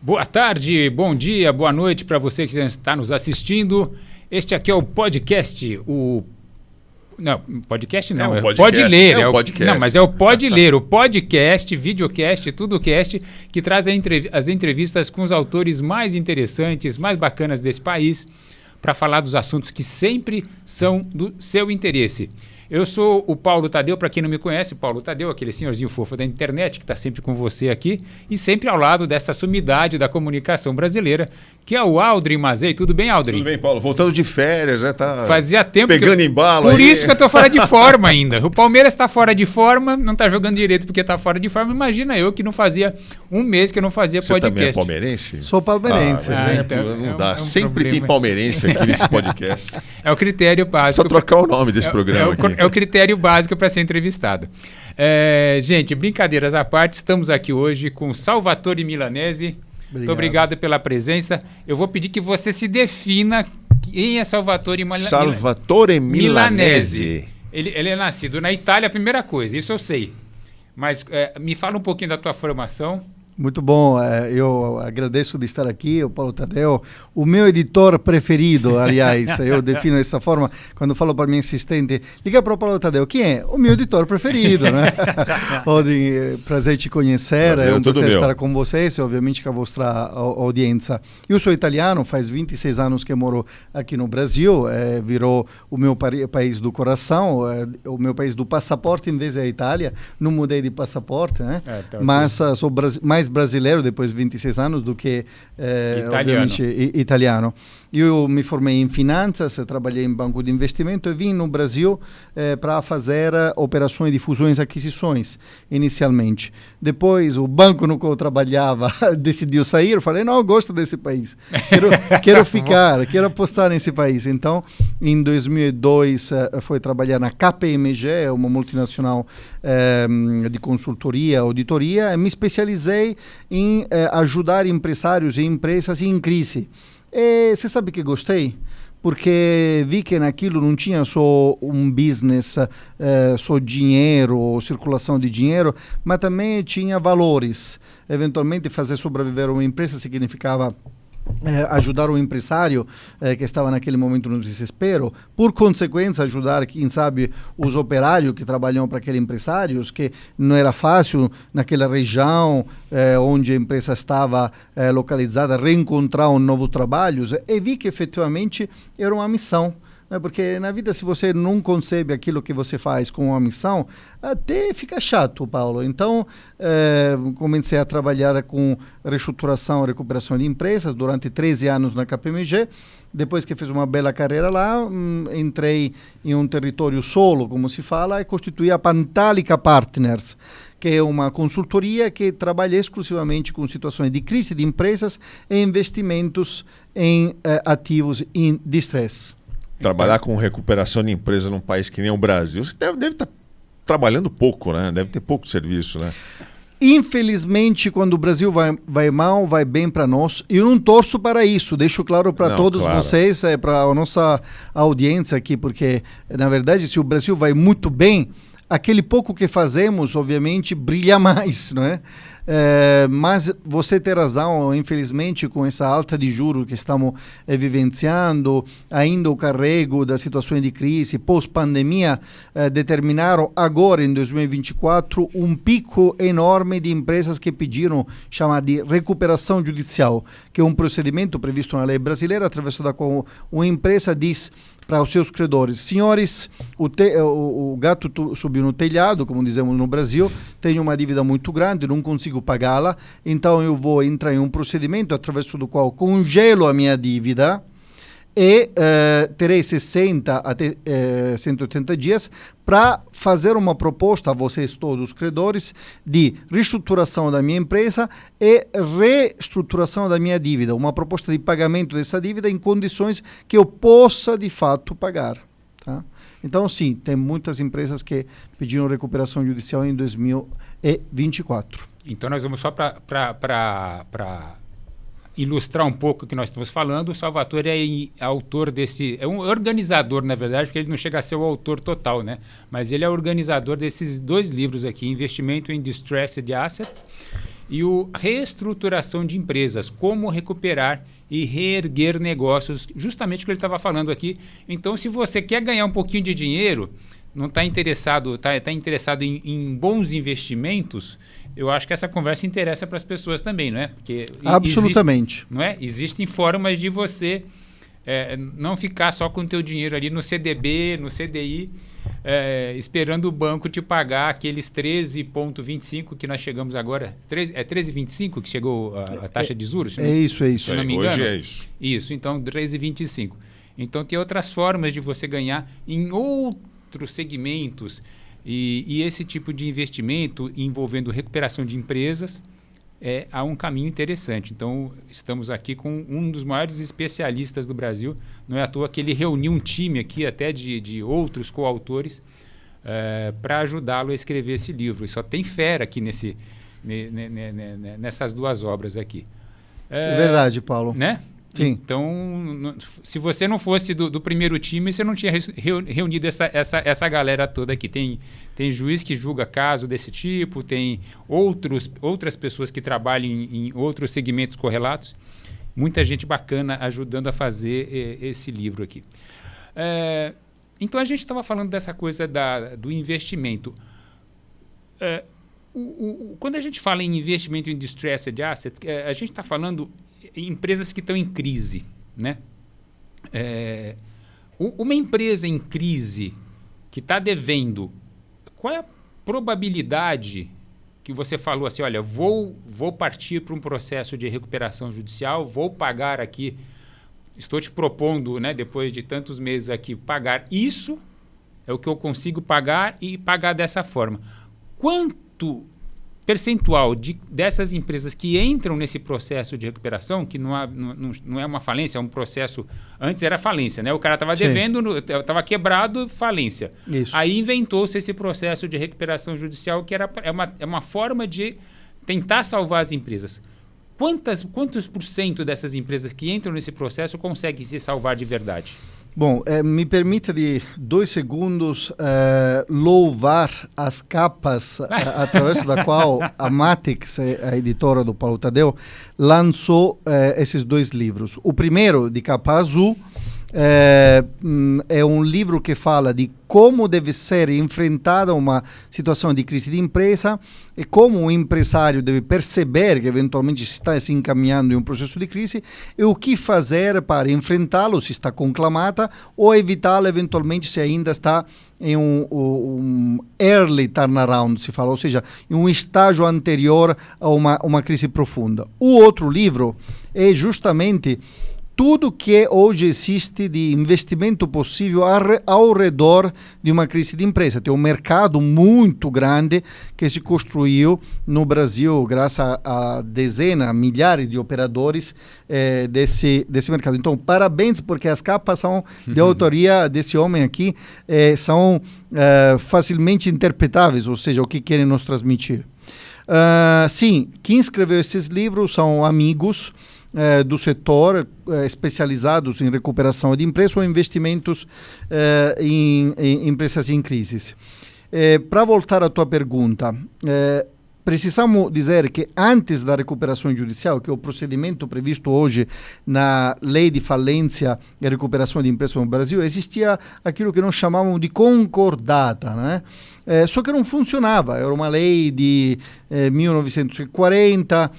Boa tarde, bom dia, boa noite para você que está nos assistindo. Este aqui é o podcast, Não, podcast não, Pode Ler. É o podcast. Não, mas é o Pode Ler, o podcast, videocast, tudo cast, que traz as entrevistas com os autores mais interessantes, mais bacanas desse país, para falar dos assuntos que sempre são do seu interesse. Eu sou o Paulo Tadeu, para quem não me conhece, o Paulo Tadeu, aquele senhorzinho fofo da internet que está sempre com você aqui e sempre ao lado dessa sumidade da comunicação brasileira, que é o Aldrin Mazei. Tudo bem, Aldrin? Tudo bem, Paulo. Voltando de férias, né? Tá Fazia tempo pegando embalo. Por isso que eu estou fora de forma ainda. O Palmeiras está fora de forma, não está jogando direito porque está fora de forma. Imagina eu que não fazia um mês que eu não fazia Você podcast. Você também é palmeirense? Sou palmeirense. Então, não dá. Sempre problema. Tem palmeirense aqui nesse podcast. É o critério básico. Só trocar o nome desse programa aqui. É o critério básico para ser entrevistado. Gente, brincadeiras à parte, estamos aqui hoje com Salvatore Milanese. Muito obrigado pela presença. Eu vou pedir que você se defina quem é Salvatore Milanese. Salvatore Milanese. Ele é nascido na Itália, a primeira coisa, isso eu sei. Mas me fala um pouquinho da tua formação. Muito bom, eu agradeço de estar aqui, o Paulo Tadeu, o meu editor preferido, aliás, eu defino dessa forma, quando falo para minha assistente, liga para o Paulo Tadeu, quem é? O meu editor preferido, né? Odin, prazer te conhecer, é um prazer estar com vocês e obviamente com a vostra audiência. Eu sou italiano, faz 26 anos que moro aqui no Brasil, virou o meu país do coração, o meu país do passaporte em vez da Itália, não mudei de passaporte, né? Mas sou mais brasileiro depois de 26 anos do que obviamente italiano. Eu me formei em finanças, trabalhei em banco de investimento e vim no Brasil para fazer operações de fusões e aquisições inicialmente. Depois o banco no qual eu trabalhava decidiu sair, eu falei, não, eu gosto desse país, quero ficar, quero apostar nesse país. Então, em 2002 fui trabalhar na KPMG, uma multinacional de consultoria, auditoria, e me especializei em ajudar empresários e empresas em crise. E você sabe que gostei? Porque vi que naquilo não tinha só um business, só dinheiro, circulação de dinheiro, mas também tinha valores. Eventualmente fazer sobreviver uma empresa significava ajudar o empresário que estava naquele momento no desespero, por consequência ajudar, quem sabe, os operários que trabalham para aqueles empresários, que não era fácil naquela região onde a empresa estava localizada, reencontrar um novo trabalho, e vi que efetivamente era uma missão. Porque na vida, se você não concebe aquilo que você faz com uma missão, até fica chato, Paulo. Então, comecei a trabalhar com reestruturação e recuperação de empresas durante 13 anos na KPMG. Depois que fiz uma bela carreira lá, entrei em um território solo, como se fala, e constituí a Pantalica Partners, que é uma consultoria que trabalha exclusivamente com situações de crise de empresas e investimentos em ativos em distress. Trabalhar com recuperação de empresa num país que nem o Brasil, você deve estar trabalhando pouco, né? Deve ter pouco serviço, né? Infelizmente, quando o Brasil vai mal, vai bem para nós. Eu não torço para isso, deixo claro para todos vocês, para a nossa audiência aqui, porque, na verdade, se o Brasil vai muito bem, aquele pouco que fazemos, obviamente, brilha mais, não é? Mas você tem razão, infelizmente, com essa alta de juros que estamos vivenciando, ainda o carrego das situações de crise pós-pandemia determinaram agora, em 2024, um pico enorme de empresas que pediram, chamado de recuperação judicial, que é um procedimento previsto na lei brasileira, através da qual uma empresa diz para os seus credores, senhores, o gato subiu no telhado, como dizemos no Brasil, tenho uma dívida muito grande, não consigo pagá-la, então eu vou entrar em um procedimento através do qual congelo a minha dívida e terei 60 até 180 dias para fazer uma proposta a vocês todos, credores, de reestruturação da minha empresa e reestruturação da minha dívida, uma proposta de pagamento dessa dívida em condições que eu possa, de fato, pagar. Tá? Então, sim, tem muitas empresas que pediram recuperação judicial em 2024. Então, nós vamos só para ilustrar um pouco o que nós estamos falando. O Salvatore é autor desse... É um organizador, na verdade, porque ele não chega a ser o autor total, né? Mas ele é organizador desses dois livros aqui, Investimento em Distressed Assets e o reestruturação de empresas, como recuperar e reerguer negócios, justamente o que ele estava falando aqui. Então, se você quer ganhar um pouquinho de dinheiro, não está interessado, tá interessado em bons investimentos, eu acho que essa conversa interessa para as pessoas também, não é? Porque absolutamente. Não é? Existem formas de você não ficar só com o teu dinheiro ali no CDB, no CDI, esperando o banco te pagar aqueles 13,25 que nós chegamos agora. 13,25 que chegou a taxa de juros? É isso. Se não me engano. Hoje é isso. Isso, então 13,25. Então tem outras formas de você ganhar em outros segmentos e esse tipo de investimento envolvendo recuperação de empresas há um caminho interessante. Então, estamos aqui com um dos maiores especialistas do Brasil. Não é à toa que ele reuniu um time aqui até de outros coautores para ajudá-lo a escrever esse livro. E só tem fera aqui nessas duas obras aqui. É verdade, Paulo. Né? Sim. Então, se você não fosse do primeiro time, você não tinha reunido essa galera toda aqui. Tem juiz que julga caso desse tipo, tem outras pessoas que trabalham em outros segmentos correlatos. Muita gente bacana ajudando a fazer esse livro aqui. Então, a gente estava falando dessa coisa do investimento. Quando a gente fala em investimento em distressed assets, a gente está falando empresas que estão em crise, né? Uma empresa em crise que está devendo, qual é a probabilidade que você falou assim, olha, vou partir para um processo de recuperação judicial, vou pagar aqui, estou te propondo, né, depois de tantos meses aqui, pagar isso, é o que eu consigo pagar e pagar dessa forma. Quanto percentual dessas empresas que entram nesse processo de recuperação, que não é uma falência, é um processo... Antes era falência, né? O cara estava devendo, estava quebrado, falência. Isso. Aí inventou-se esse processo de recuperação judicial, que é uma forma de tentar salvar as empresas. Quantos por cento dessas empresas que entram nesse processo conseguem se salvar de verdade? Bom, me permita de 2 segundos louvar as capas através da qual a Matrix, a editora do Paulo Tadeu, lançou esses 2 livros. O primeiro, de capa azul, é um livro que fala de como deve ser enfrentada uma situação de crise de empresa e como o empresário deve perceber que eventualmente está se encaminhando em um processo de crise e o que fazer para enfrentá-lo, se está conclamada, ou evitá-lo eventualmente se ainda está em um early turnaround, se fala, ou seja, em um estágio anterior a uma crise profunda. O outro livro é justamente tudo que hoje existe de investimento possível ao redor de uma crise de empresa. Tem um mercado muito grande que se construiu no Brasil graças a dezenas, milhares de operadores desse mercado. Então, parabéns, porque as capas são de autoria desse homem aqui, são facilmente interpretáveis, ou seja, o que querem nos transmitir. Sim, quem escreveu esses livros são amigos do setor, especializados em recuperação de empresas ou investimentos em empresas em crise. Para voltar à tua pergunta, precisamos dizer que antes da recuperação judicial, que é o procedimento previsto hoje na Lei de Falência e Recuperação de Empresas no Brasil, existia aquilo que nós chamamos de concordata, né? Só que não funcionava, era uma lei de 1940,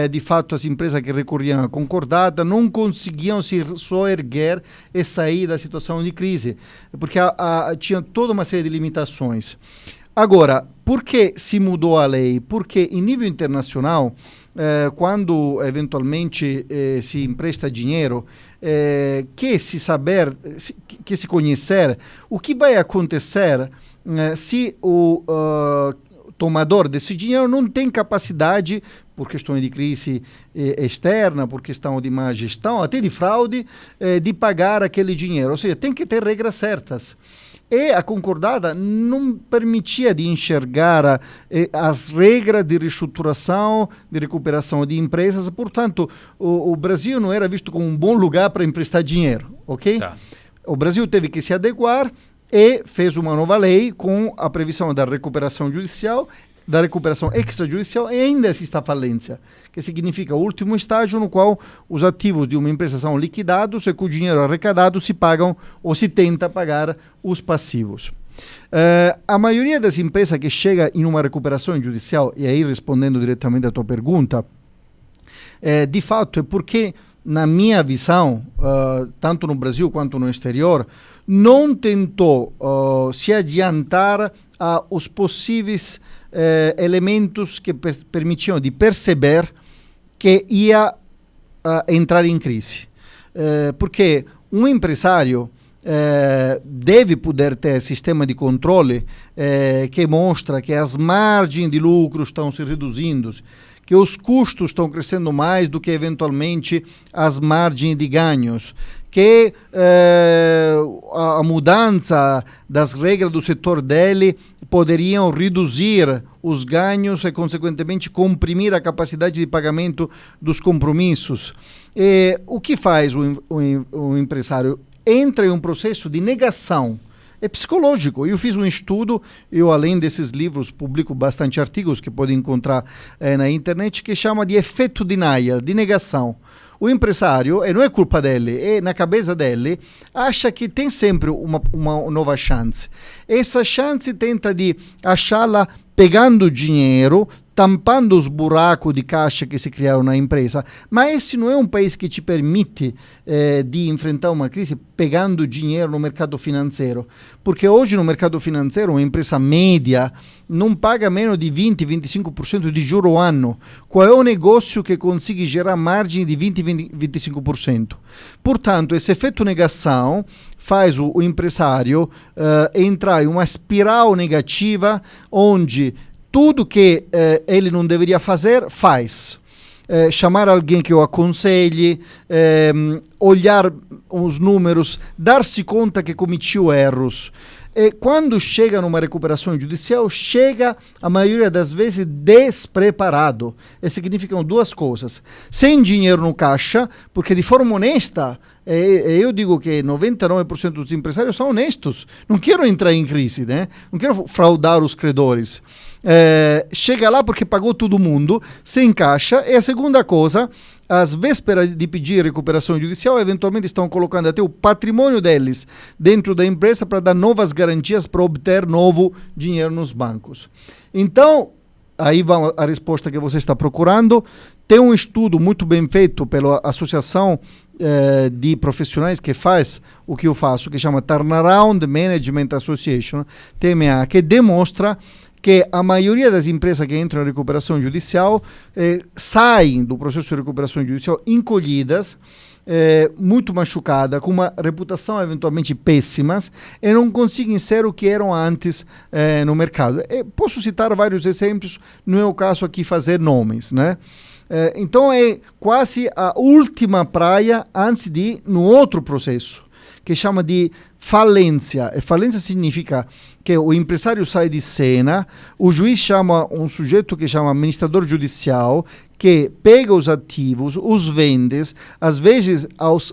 de fato as empresas que recorriam à concordata não conseguiam se soerguer e sair da situação de crise, porque tinha toda uma série de limitações. Agora, por que se mudou a lei? Porque em nível internacional, quando eventualmente se empresta dinheiro, que se conhecer o que vai acontecer se o tomador desse dinheiro não tem capacidade, por questões de crise externa, por questão de má gestão, até de fraude, de pagar aquele dinheiro. Ou seja, tem que ter regras certas. E a concordata não permitia de enxergar as regras de reestruturação, de recuperação de empresas. Portanto, o Brasil não era visto como um bom lugar para emprestar dinheiro, ok? Tá. O Brasil teve que se adequar e fez uma nova lei com a previsão da recuperação judicial da recuperação extrajudicial e ainda existe a falência, que significa o último estágio no qual os ativos de uma empresa são liquidados e com o dinheiro arrecadado se pagam ou se tenta pagar os passivos. A maioria das empresas que chega em uma recuperação judicial, e aí respondendo diretamente à tua pergunta, de fato é porque, na minha visão, tanto no Brasil quanto no exterior, não tentou se adiantar aos possíveis elementos que permitiam de perceber que ia entrar em crise. Porque um empresário deve poder ter sistema de controle que mostra que as margens de lucro estão se reduzindo, que os custos estão crescendo mais do que eventualmente as margens de ganhos, que a mudança das regras do setor dele poderiam reduzir os ganhos e, consequentemente, comprimir a capacidade de pagamento dos compromissos. O que faz o empresário? Entra em um processo de negação. É psicológico. Eu fiz um estudo, além desses livros, publico bastante artigos que podem encontrar na internet, que chama de efeito denial, de negação. O empresário, e não é culpa dele, é na cabeça dele, acha que tem sempre uma nova chance. Essa chance tenta de achá-la pegando dinheiro, tampando os buracos de caixa que se criaram na empresa. Mas esse não é um país que te permite de enfrentar uma crise pegando dinheiro no mercado financeiro. Porque hoje no mercado financeiro uma empresa média não paga menos de 20, 25% de juro ao ano. Qual é o negócio que consegue gerar margem de 20, 25%? Portanto, esse efeito negação faz o empresário entrar em uma espiral negativa onde tudo que ele não deveria fazer, faz. Chamar alguém que o aconselhe, olhar os números, dar-se conta que cometeu erros. E quando chega numa recuperação judicial, chega, a maioria das vezes, despreparado. E significam duas coisas. Sem dinheiro no caixa, porque de forma honesta, eu digo que 99% dos empresários são honestos. Não quero entrar em crise, né? Não quero fraudar os credores. Chega lá porque pagou todo mundo, sem caixa. E a segunda coisa, às vésperas de pedir recuperação judicial, eventualmente estão colocando até o patrimônio deles dentro da empresa para dar novas garantias para obter novo dinheiro nos bancos. Então, aí vai a resposta que você está procurando. Tem um estudo muito bem feito pela Associação de Profissionais que faz o que eu faço, que chama Turnaround Management Association, TMA, que demonstra que a maioria das empresas que entram em recuperação judicial saem do processo de recuperação judicial encolhidas, muito machucadas, com uma reputação eventualmente péssimas e não conseguem ser o que eram antes no mercado. Posso citar vários exemplos, não é o caso aqui fazer nomes, né? Então é quase a última praia antes de ir no outro processo, que chama de falência. E falência significa que o empresário sai de cena, o juiz chama um sujeito que chama administrador judicial, que pega os ativos, os vende, às vezes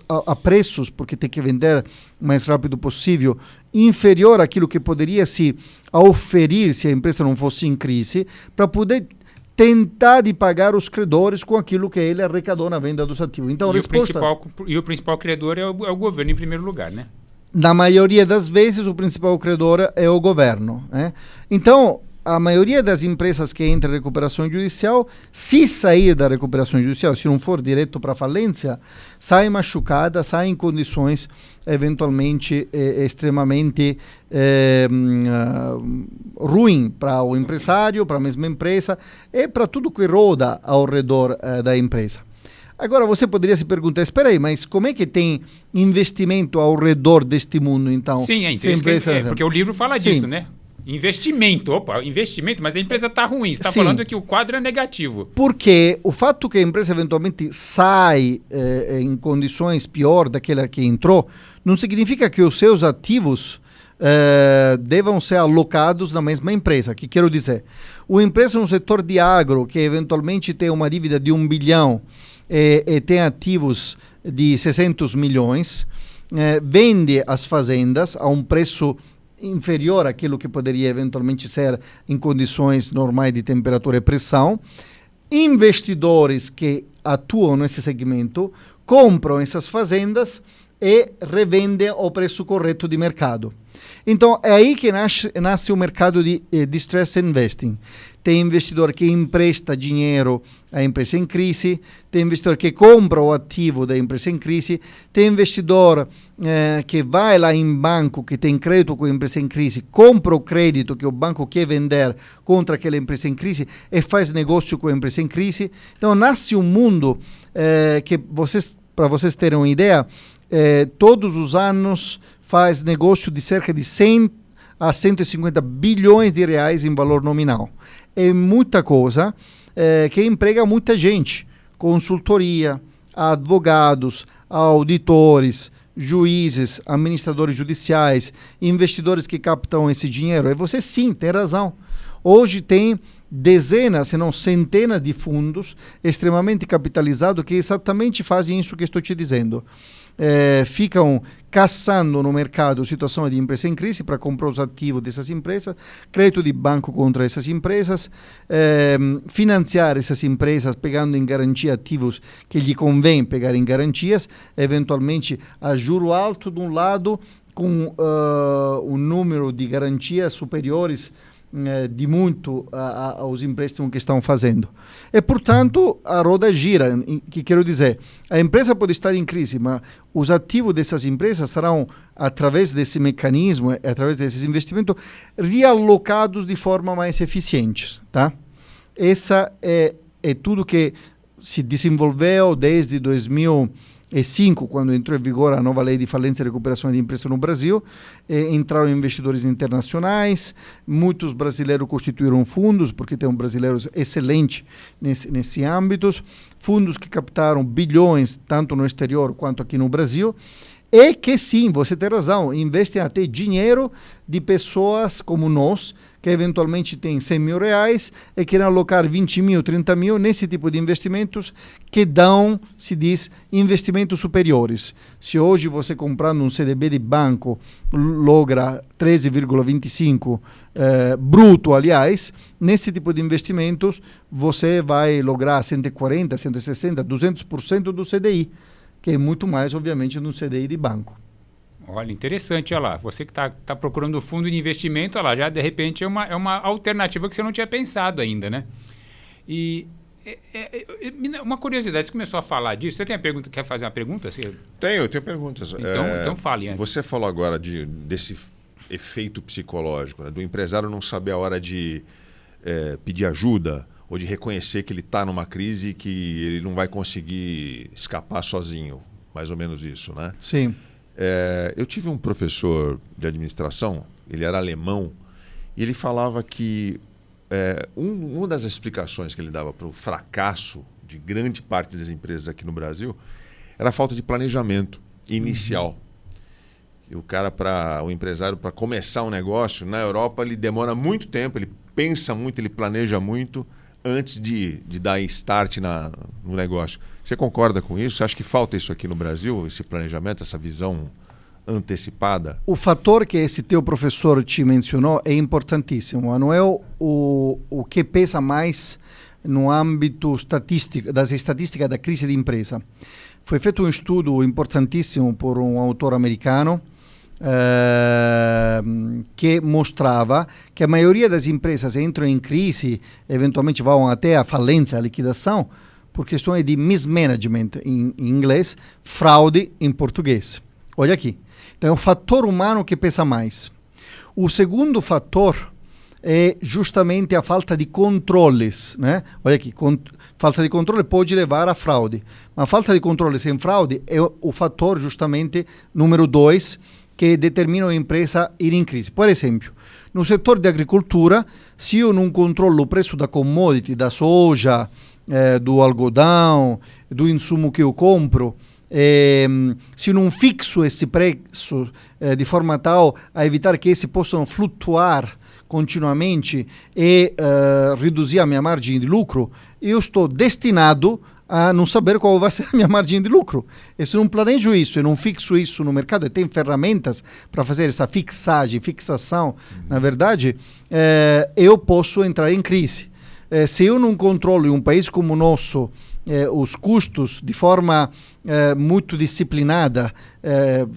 a preços, porque tem que vender o mais rápido possível, inferior àquilo que poderia se oferir se a empresa não fosse em crise, para poder tentar de pagar os credores com aquilo que ele arrecadou na venda dos ativos. Então, o principal credor é o governo em primeiro lugar, né? Na maioria das vezes, o principal credor é o governo, né? Então, a maioria das empresas que entram em recuperação judicial, se sair da recuperação judicial, se não for direto para a falência, sai machucada, sai em condições eventualmente extremamente ruim para o empresário, para a mesma empresa e para tudo que roda ao redor da empresa. Agora, você poderia se perguntar, espera aí, mas como é que tem investimento ao redor deste mundo, então? Sim, porque o livro fala disso, né? Investimento, mas a empresa está ruim, você está falando que o quadro é negativo. Porque o fato que a empresa eventualmente sai em condições pior daquela que entrou, não significa que os seus ativos devam ser alocados na mesma empresa. O que quero dizer? Uma empresa no setor de agro, que eventualmente tem uma dívida de 1 bilhão e tem ativos de 600 milhões, vende as fazendas a um preço inferior àquilo que poderia eventualmente ser em condições normais de temperatura e pressão. Investidores que atuam nesse segmento compram essas fazendas e revendem ao preço correto de mercado. Então, é aí que nasce o mercado de distress investing. Tem investidor que empresta dinheiro à empresa em crise, tem investidor que compra o ativo da empresa em crise, tem investidor que vai lá em banco, que tem crédito com a empresa em crise, compra o crédito que o banco quer vender contra aquela empresa em crise e faz negócio com a empresa em crise. Então, nasce um mundo que para vocês terem uma ideia, todos os anos faz negócio de cerca de 100 a 150 bilhões de reais em valor nominal. É muita coisa que emprega muita gente. Consultoria, advogados, auditores, juízes, administradores judiciais, investidores que captam esse dinheiro. E você sim, tem razão. Hoje tem dezenas, se não centenas de fundos extremamente capitalizados que exatamente fazem isso que estou te dizendo. Ficam caçando no mercado situação de empresa em crise para comprar os ativos dessas empresas, crédito de banco contra essas empresas, financiar essas empresas pegando em garantia ativos que lhe convém pegar em garantias, eventualmente a juro alto de um lado, com um número de garantias superiores de muito aos empréstimos que estão fazendo. E, portanto, a roda gira, que quero dizer, a empresa pode estar em crise, mas os ativos dessas empresas serão, através desse mecanismo, através desses investimentos, realocados de forma mais eficiente. Tá? Essa é tudo que se desenvolveu desde 2005, quando entrou em vigor a nova lei de falência e recuperação de empresas no Brasil. Entraram investidores internacionais, muitos brasileiros constituíram fundos, porque tem brasileiros excelentes nesse âmbito, fundos que captaram bilhões, tanto no exterior quanto aqui no Brasil, e que sim, você tem razão, investem até dinheiro de pessoas como nós, que eventualmente têm 100 mil reais e querem alocar 20 mil, 30 mil nesse tipo de investimentos que dão, se diz, investimentos superiores. Se hoje você comprando um CDB de banco logra 13,25 bruto, aliás, nesse tipo de investimentos você vai lograr 140, 160, 200% do CDI, que é muito mais, obviamente, no CDI de banco. Olha, interessante, olha lá. Você que está procurando fundo de investimento, olha lá, já de repente é uma alternativa que você não tinha pensado ainda, né? E uma curiosidade, você começou a falar disso. Você tem a pergunta, quer fazer uma pergunta? Tenho perguntas. Então fale antes. Você falou agora desse efeito psicológico, né? Do empresário não saber a hora de pedir ajuda ou de reconhecer que ele está numa crise e que ele não vai conseguir escapar sozinho. Mais ou menos isso, né? Sim. Eu tive um professor de administração, ele era alemão, e ele falava que uma das explicações que ele dava para o fracasso de grande parte das empresas aqui no Brasil era a falta de planejamento inicial. E o empresário, para começar um negócio, na Europa ele demora muito tempo, ele pensa muito, ele planeja muito antes de dar start no negócio. Você concorda com isso? Você acha que falta isso aqui no Brasil, esse planejamento, essa visão antecipada? O fator que esse teu professor te mencionou é importantíssimo. Não é o que pesa mais no âmbito das estatísticas da crise de empresa. Foi feito um estudo importantíssimo por um autor americano que mostrava que a maioria das empresas entram em crise, eventualmente vão até a falência, a liquidação, por questões de mismanagement em inglês, fraude em português. Olha aqui. Então é o fator humano que pesa mais. O segundo fator é justamente a falta de controles, né? Olha aqui, falta de controle pode levar a fraude, mas a falta de controle sem fraude é o fator justamente número 2 que determina a empresa ir em crise. Por exemplo, no setor de agricultura, se eu não controlo o preço da commodity, da soja, do algodão, do insumo que eu compro, se não fixo esse preço de forma tal a evitar que esse possam flutuar continuamente e reduzir a minha margem de lucro, eu estou destinado a não saber qual vai ser a minha margem de lucro. E se não planejo isso, e não fixo isso no mercado, e tem ferramentas para fazer essa fixação, na verdade, eu posso entrar em crise. Se eu não controlo em um país como o nosso os custos de forma muito disciplinada,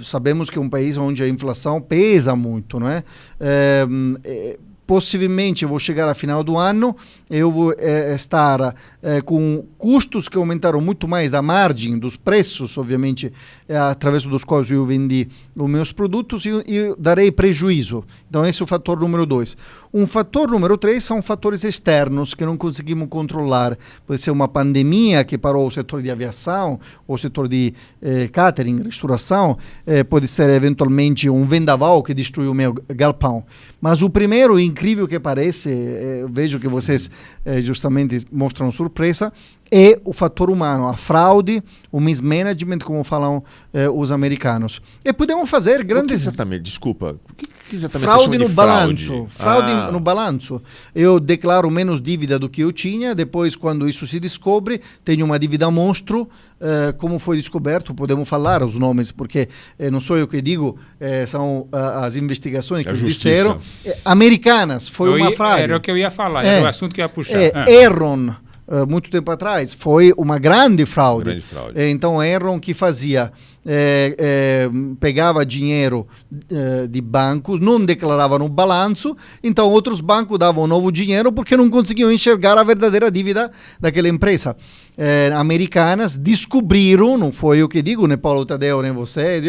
sabemos que é um país onde a inflação pesa muito, não é? Possivelmente eu vou chegar ao final do ano, eu vou estar com custos que aumentaram muito mais da margem, dos preços, obviamente, através dos quais eu vendi os meus produtos e darei prejuízo. Então esse é o fator número 2. Um fator número 3 são fatores externos que não conseguimos controlar. Pode ser uma pandemia que parou o setor de aviação, o setor de catering, restauração, pode ser eventualmente um vendaval que destruiu o meu galpão. Mas o primeiro, incrível que parece, eu vejo que vocês justamente mostram surpresa, é o fator humano, a fraude, o mismanagement, como falam os americanos. E podemos fazer grandes... O que exatamente? Desculpa. O que exatamente fraude no fraude? balanço. Fraude no balanço. Eu declaro menos dívida do que eu tinha, depois, quando isso se descobre, tenho uma dívida monstro. Como foi descoberto, podemos falar os nomes, porque não sou eu que digo, são as investigações que disseram. Americanas, foi uma fraude. Era o que eu ia falar, era o assunto que eu ia puxar. Enron, muito tempo atrás, foi uma grande fraude. Então, Enron que fazia, pegava dinheiro de bancos, não declarava no balanço, então outros bancos davam novo dinheiro porque não conseguiam enxergar a verdadeira dívida daquela empresa. Americanas descobriram, não foi eu que digo, nem Paulo Tadeu, nem você,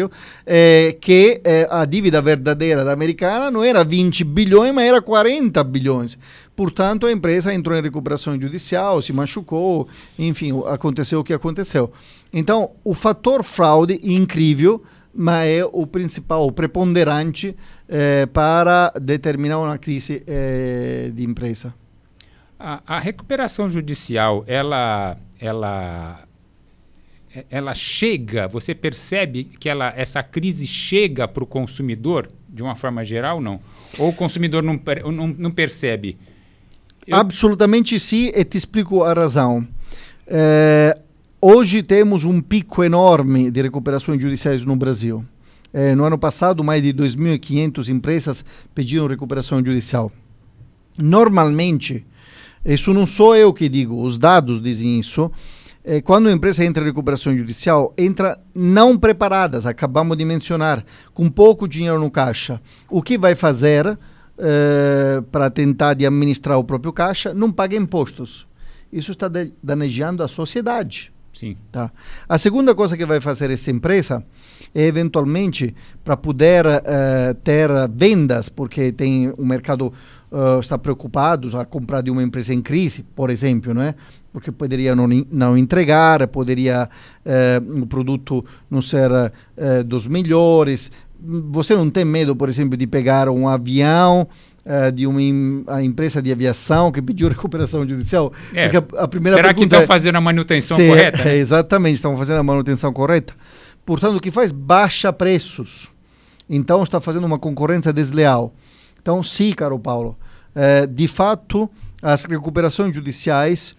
que a dívida verdadeira da Americana não era 20 bilhões, mas era 40 bilhões. Portanto, a empresa entrou em recuperação judicial, se machucou, enfim, aconteceu o que aconteceu. Então, o fator fraude incrível, mas é o principal, o preponderante para determinar uma crise de empresa. A recuperação judicial, ela chega, você percebe que essa crise chega para o consumidor de uma forma geral, não? Ou o consumidor não percebe? Absolutamente sim, e te explico a razão. Hoje temos um pico enorme de recuperações judiciais no Brasil. No ano passado, mais de 2.500 empresas pediram recuperação judicial. Normalmente, isso não sou eu que digo, os dados dizem isso, quando a empresa entra em recuperação judicial, entra não preparadas, acabamos de mencionar, com pouco dinheiro no caixa. O que vai fazer para tentar de administrar o próprio caixa? Não paga impostos. Isso está danejando a sociedade. Sim. Tá? A segunda coisa que vai fazer essa empresa é, eventualmente, para poder ter vendas, porque tem o mercado está preocupado a comprar de uma empresa em crise, por exemplo, não é? Porque poderia não entregar, poderia o produto não ser dos melhores. Você não tem medo, por exemplo, de pegar um avião de uma empresa de aviação que pediu recuperação judicial? Porque a primeira será que estão fazendo a manutenção correta? Né? Exatamente, estão fazendo a manutenção correta. Portanto, o que faz? Baixa preços. Então, está fazendo uma concorrência desleal. Então, sim, caro Paulo, de fato, as recuperações judiciais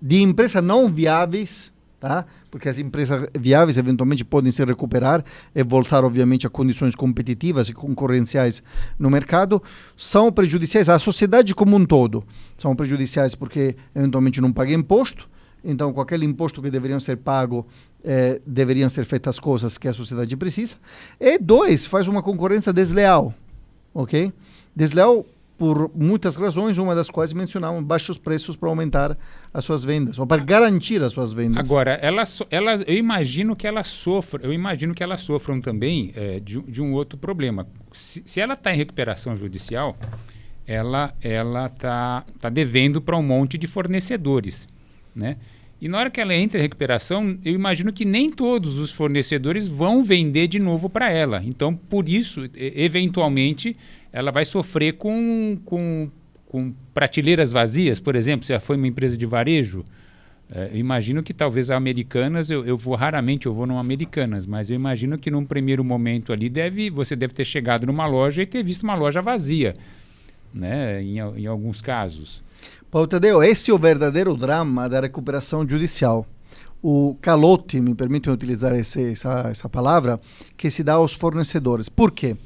de empresas não viáveis, tá? Porque as empresas viáveis eventualmente podem se recuperar e voltar, obviamente, a condições competitivas e concorrenciais no mercado, são prejudiciais à sociedade como um todo. São prejudiciais porque eventualmente não pagam imposto, então com aquele imposto que deveriam ser pago, deveriam ser feitas as coisas que a sociedade precisa. E dois, faz uma concorrência desleal, ok? Desleal por muitas razões, uma das quais mencionavam baixos preços para aumentar as suas vendas, ou para garantir as suas vendas. Agora, eu imagino que elas sofram também de um outro problema. Se ela está em recuperação judicial, ela está devendo para um monte de fornecedores, né? E na hora que ela entra em recuperação, eu imagino que nem todos os fornecedores vão vender de novo para ela. Então, por isso, eventualmente, ela vai sofrer com prateleiras vazias, por exemplo, se ela foi uma empresa de varejo. Eu imagino que talvez a Americanas, raramente eu vou numa Americanas, mas eu imagino que num primeiro momento ali você deve ter chegado numa loja e ter visto uma loja vazia, né, em alguns casos. Paulo Tadeu, esse é o verdadeiro drama da recuperação judicial. O calote, me permitem utilizar essa palavra, que se dá aos fornecedores. Por quê?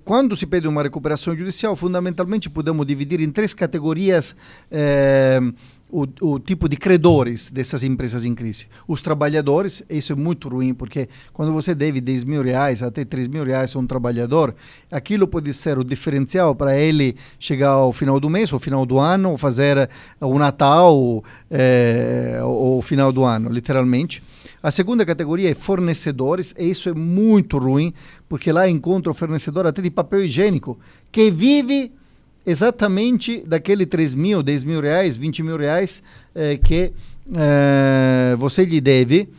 Quando se pede uma recuperação judicial, fundamentalmente podemos dividir em 3 categorias o tipo de credores dessas empresas em crise. Os trabalhadores, isso é muito ruim, porque quando você deve R$10.000 até R$3.000 a um trabalhador, aquilo pode ser o diferencial para ele chegar ao final do mês, ao final do ano, ou fazer o Natal, ou o final do ano, literalmente. A segunda categoria é fornecedores, e isso é muito ruim, porque lá encontra o fornecedor até de papel higiênico, que vive exatamente daquele 3.000, 10.000 reais, 20.000 reais que você lhe deve.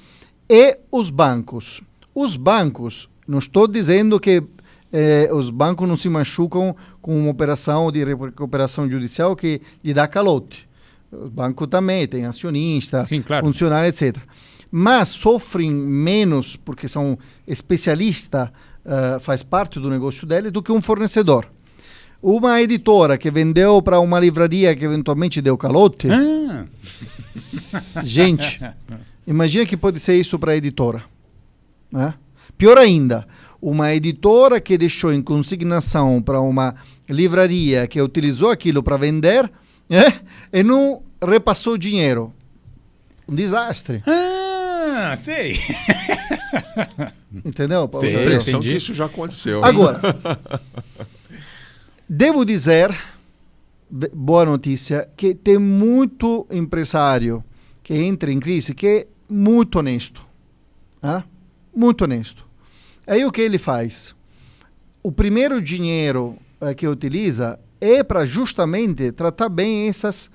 E os bancos. Os bancos, não estou dizendo que os bancos não se machucam com uma operação de recuperação judicial que lhe dá calote. O banco também tem acionista, sim, claro, funcionário, etc. Mas sofrem menos, porque são especialistas, faz parte do negócio dele, do que um fornecedor. Uma editora que vendeu para uma livraria que eventualmente deu calote. Gente, imagina que pode ser isso para a editora. Pior ainda, uma editora que deixou em consignação para uma livraria que utilizou aquilo para vender e não repassou o dinheiro. Um desastre. Sei. Entendeu, Paulo? Tem a impressão que isso já aconteceu. Agora, devo dizer, boa notícia, que tem muito empresário que entra em crise que é muito honesto. Muito honesto. Aí o que ele faz? O primeiro dinheiro que utiliza é para justamente tratar bem essas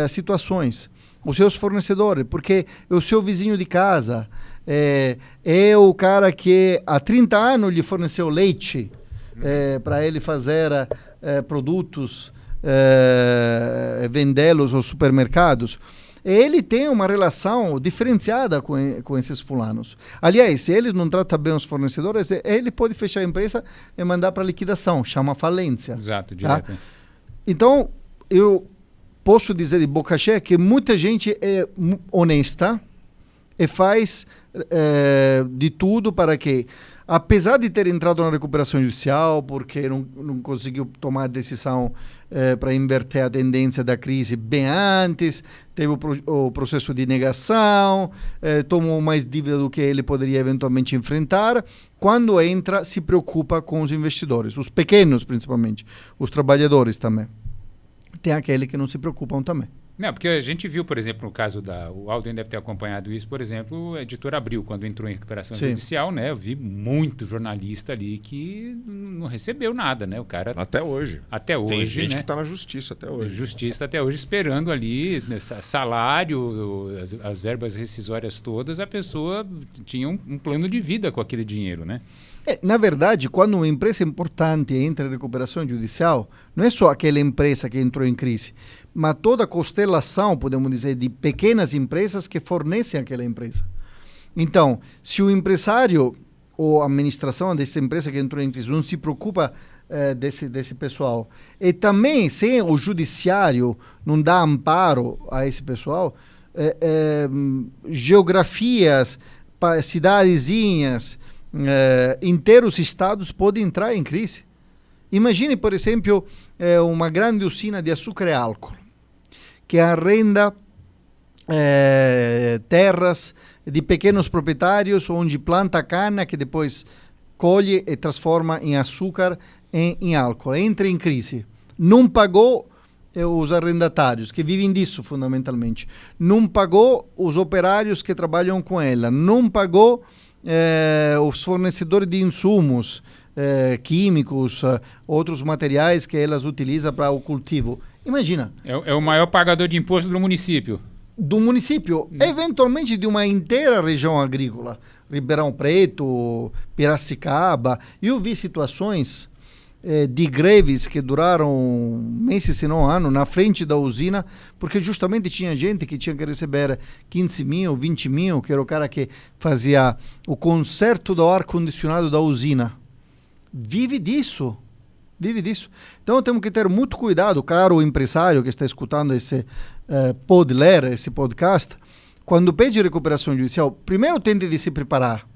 situações. Os seus fornecedores, porque é o seu vizinho de casa, é o cara que há 30 anos lhe forneceu leite para ele fazer produtos, vendê-los aos supermercados. Ele tem uma relação diferenciada com esses fulanos. Aliás, se eles não tratam bem os fornecedores, ele pode fechar a empresa e mandar para liquidação, chama falência. Exato, direto. Então, eu posso dizer de boca cheia que muita gente é honesta e faz de tudo para que, apesar de ter entrado na recuperação judicial, porque não conseguiu tomar a decisão para inverter a tendência da crise bem antes, teve o processo de negação, tomou mais dívida do que ele poderia eventualmente enfrentar, quando entra, se preocupa com os investidores, os pequenos principalmente, os trabalhadores também. Tem aquele que não se preocupam também. Não, porque a gente viu, por exemplo, no caso o Alden deve ter acompanhado isso, por exemplo, a editora Abril, quando entrou em recuperação judicial, né? Eu vi muito jornalista ali que não recebeu nada, né? O cara... Até hoje. Até hoje, tem gente né? que está na justiça até hoje. Justiça até hoje, esperando ali salário, as verbas rescisórias todas, a pessoa tinha um plano de vida com aquele dinheiro, né? Na verdade, quando uma empresa importante entra em recuperação judicial, não é só aquela empresa que entrou em crise, mas toda a constelação, podemos dizer, de pequenas empresas que fornecem aquela empresa. Então, se o empresário ou a administração dessa empresa que entrou em crise não se preocupa desse pessoal, e também se o judiciário não dá amparo a esse pessoal, geografias, cidadezinhas, inteiros estados podem entrar em crise. Imagine, por exemplo, uma grande usina de açúcar e álcool, que arrenda terras de pequenos proprietários, onde planta cana, que depois colhe e transforma em açúcar e em álcool. Entra em crise. Não pagou os arrendatários, que vivem disso fundamentalmente. Não pagou os operários que trabalham com ela. Não pagou os fornecedores de insumos químicos, outros materiais que elas utilizam para o cultivo. Imagina. É o maior pagador de imposto do município. Do município, eventualmente de uma inteira região agrícola. Ribeirão Preto, Piracicaba. Eu vi situações de greves que duraram meses, se não ano, na frente da usina, porque justamente tinha gente que tinha que receber 15 mil, 20 mil, que era o cara que fazia o conserto do ar-condicionado da usina. Vive disso. Vive disso. Então temos que ter muito cuidado, caro empresário que está escutando esse podcast, quando pede recuperação judicial, primeiro tente de se preparar,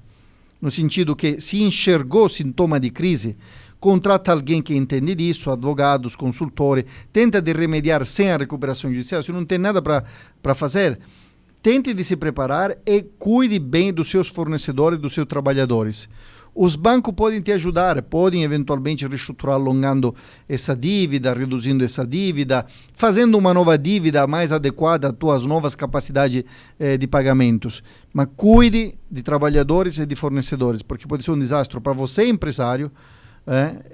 no sentido que se enxergou sintoma de crise, contrata alguém que entende disso, advogados, consultores, tenta de remediar sem a recuperação judicial. Se não tem nada para fazer, tente de se preparar e cuide bem dos seus fornecedores, dos seus trabalhadores. Os bancos podem te ajudar, podem eventualmente reestruturar alongando essa dívida, reduzindo essa dívida, fazendo uma nova dívida mais adequada às tuas novas capacidades de pagamentos. Mas cuide de trabalhadores e de fornecedores, porque pode ser um desastre para você, empresário,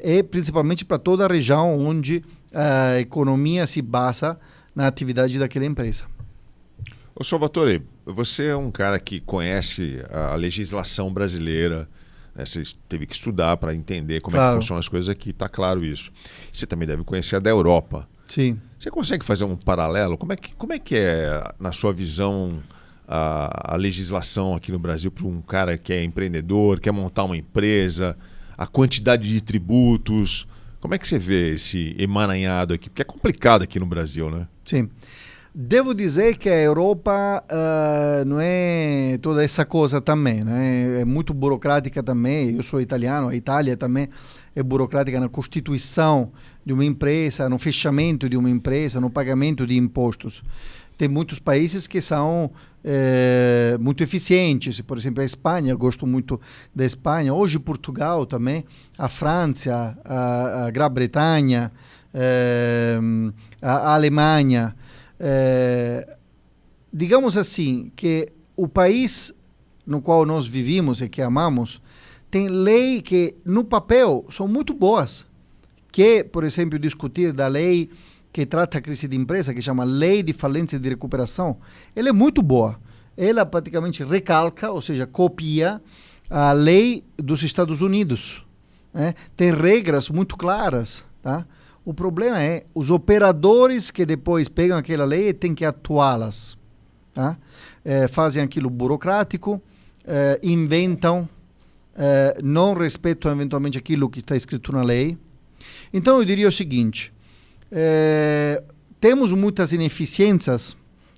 e principalmente para toda a região onde a economia se basa na atividade daquela empresa. Ô Salvatore, você é um cara que conhece a legislação brasileira, né? Você teve que estudar para entender como é que funcionam as coisas aqui, está claro isso. Você também deve conhecer a da Europa. Sim. Você consegue fazer um paralelo? Como é que é, na sua visão, a legislação aqui no Brasil para um cara que é empreendedor, quer montar uma empresa, a quantidade de tributos? Como é que você vê esse emaranhado aqui? Porque é complicado aqui no Brasil, né? Sim. Devo dizer que a Europa não é toda essa coisa também, né? É muito burocrática também. Eu sou italiano, a Itália também é burocrática na constituição de uma empresa, no fechamento de uma empresa, no pagamento de impostos. Tem muitos países que são muito eficientes. Por exemplo, a Espanha, eu gosto muito da Espanha. Hoje, Portugal também, a França, a Grã-Bretanha, a Alemanha. Digamos assim, que o país no qual nós vivimos e que amamos tem leis que no papel são muito boas, que, por exemplo, discutir da lei que trata a crise de empresa, que chama Lei de Falência e de Recuperação, ela é muito boa. Ela praticamente recalca, ou seja, copia a lei dos Estados Unidos, né? Tem regras muito claras, tá? O problema é os operadores que depois pegam aquela lei e têm que atuá-las. Tá? Fazem aquilo burocrático, inventam, não respeitam eventualmente aquilo que está escrito na lei. Então eu diria o seguinte, temos muitas ineficiências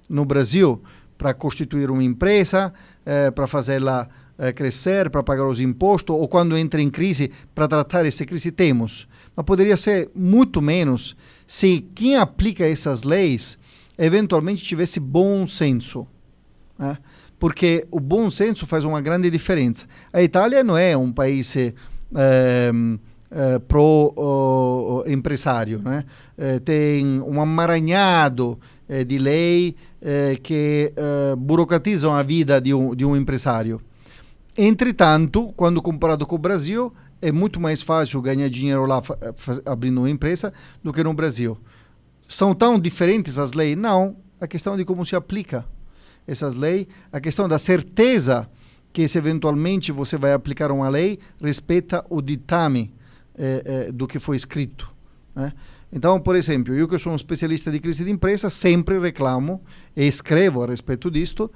no Brasil para constituir uma empresa, para fazê-la crescer, para pagar os impostos, ou quando entra em crise, para tratar essa crise, temos. Mas poderia ser muito menos se quem aplica essas leis eventualmente tivesse bom senso, né? Porque o bom senso faz uma grande diferença. A Itália não é um país pro-empresário, né? Tem um amaranhado de lei que burocratizam a vida de um empresário. Entretanto, quando comparado com o Brasil, é muito mais fácil ganhar dinheiro lá abrindo uma empresa do que no Brasil. São tão diferentes as leis? Não. A questão de como se aplica essas leis, a questão da certeza que se eventualmente você vai aplicar uma lei, respeita o ditame do que foi escrito, né? Então, por exemplo, eu que sou um especialista de crise de empresa, sempre reclamo e escrevo a respeito disto,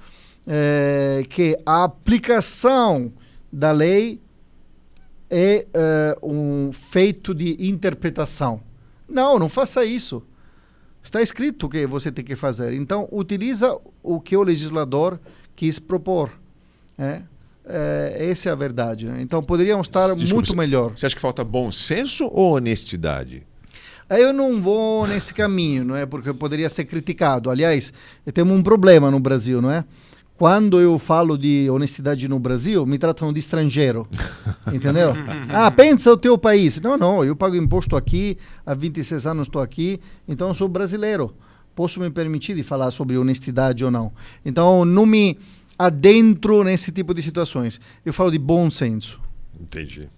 que a aplicação da lei é um feito de interpretação. Não faça isso. Está escrito o que você tem que fazer. Então, utiliza o que o legislador quis propor. Essa é a verdade, né? Então, poderíamos estar muito melhor. Você acha que falta bom senso ou honestidade? Eu não vou nesse caminho, não é? Porque poderia ser criticado. Aliás, temos um problema no Brasil, não é? Quando eu falo de honestidade no Brasil, me tratam de estrangeiro, entendeu? Pensa o teu país. Não, eu pago imposto aqui, há 26 anos estou aqui, então eu sou brasileiro. Posso me permitir de falar sobre honestidade ou não. Então, não me adentro nesse tipo de situações. Eu falo de bom senso. Entendi.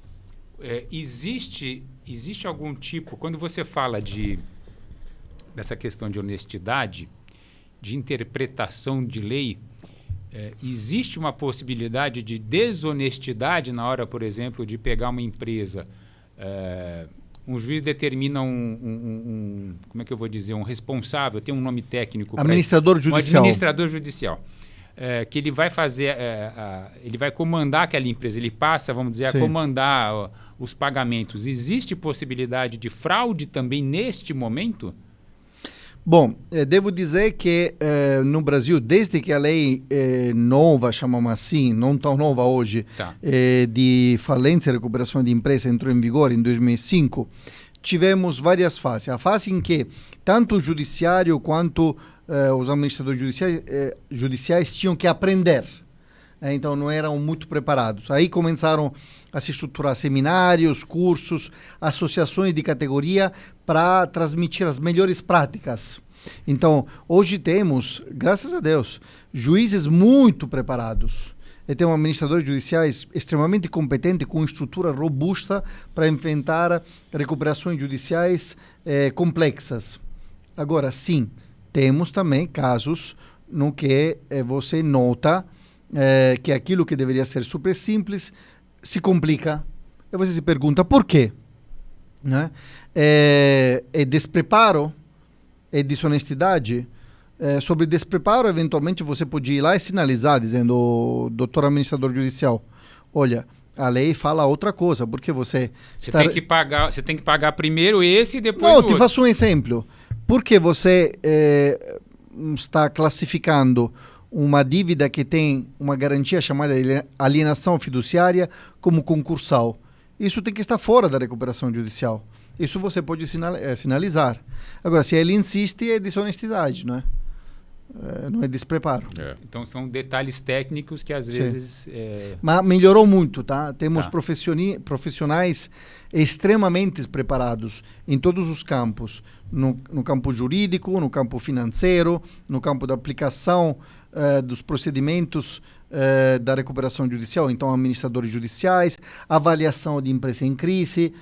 Existe algum tipo, quando você fala dessa questão de honestidade, de interpretação de lei, existe uma possibilidade de desonestidade na hora, por exemplo, de pegar uma empresa? Um juiz determina como é que eu vou dizer, um responsável, tem um nome técnico. Administrador judicial. Um administrador judicial. que ele vai fazer, ele vai comandar aquela empresa, ele passa, vamos dizer, Sim. a comandar os pagamentos. Existe possibilidade de fraude também neste momento? Bom, devo dizer que no Brasil, desde que a lei nova, chamamos assim, não tão nova hoje, Tá. de falência e recuperação de empresa entrou em vigor em 2005, tivemos várias fases. A fase em que tanto o judiciário quanto os administradores judiciais tinham que aprender. Então não eram muito preparados. Aí começaram a se estruturar seminários, cursos, associações de categoria para transmitir as melhores práticas. Então hoje temos, graças a Deus, juízes muito preparados. E temos administradores judiciais extremamente competentes, com estrutura robusta para enfrentar recuperações judiciais complexas. Agora, sim, temos também casos no que você nota que aquilo que deveria ser super simples se complica. E você se pergunta por quê? Né? É despreparo? É desonestidade? Sobre despreparo, eventualmente você pode ir lá e sinalizar, dizendo, doutor administrador judicial, olha, a lei fala outra coisa, porque você tem que pagar primeiro esse e depois o Não, outro. te faço um exemplo. Porque você está classificando uma dívida que tem uma garantia chamada de alienação fiduciária como concursal. Isso tem que estar fora da recuperação judicial. Isso você pode sinalizar. Agora, se ele insiste, é desonestidade, não é? Não é despreparo. Então são detalhes técnicos que às vezes... Mas melhorou muito, tá? Temos Tá. profissionais extremamente preparados em todos os campos. No campo jurídico, no campo financeiro, no campo da aplicação dos procedimentos da recuperação judicial. Então, administradores judiciais, avaliação de empresa em crise,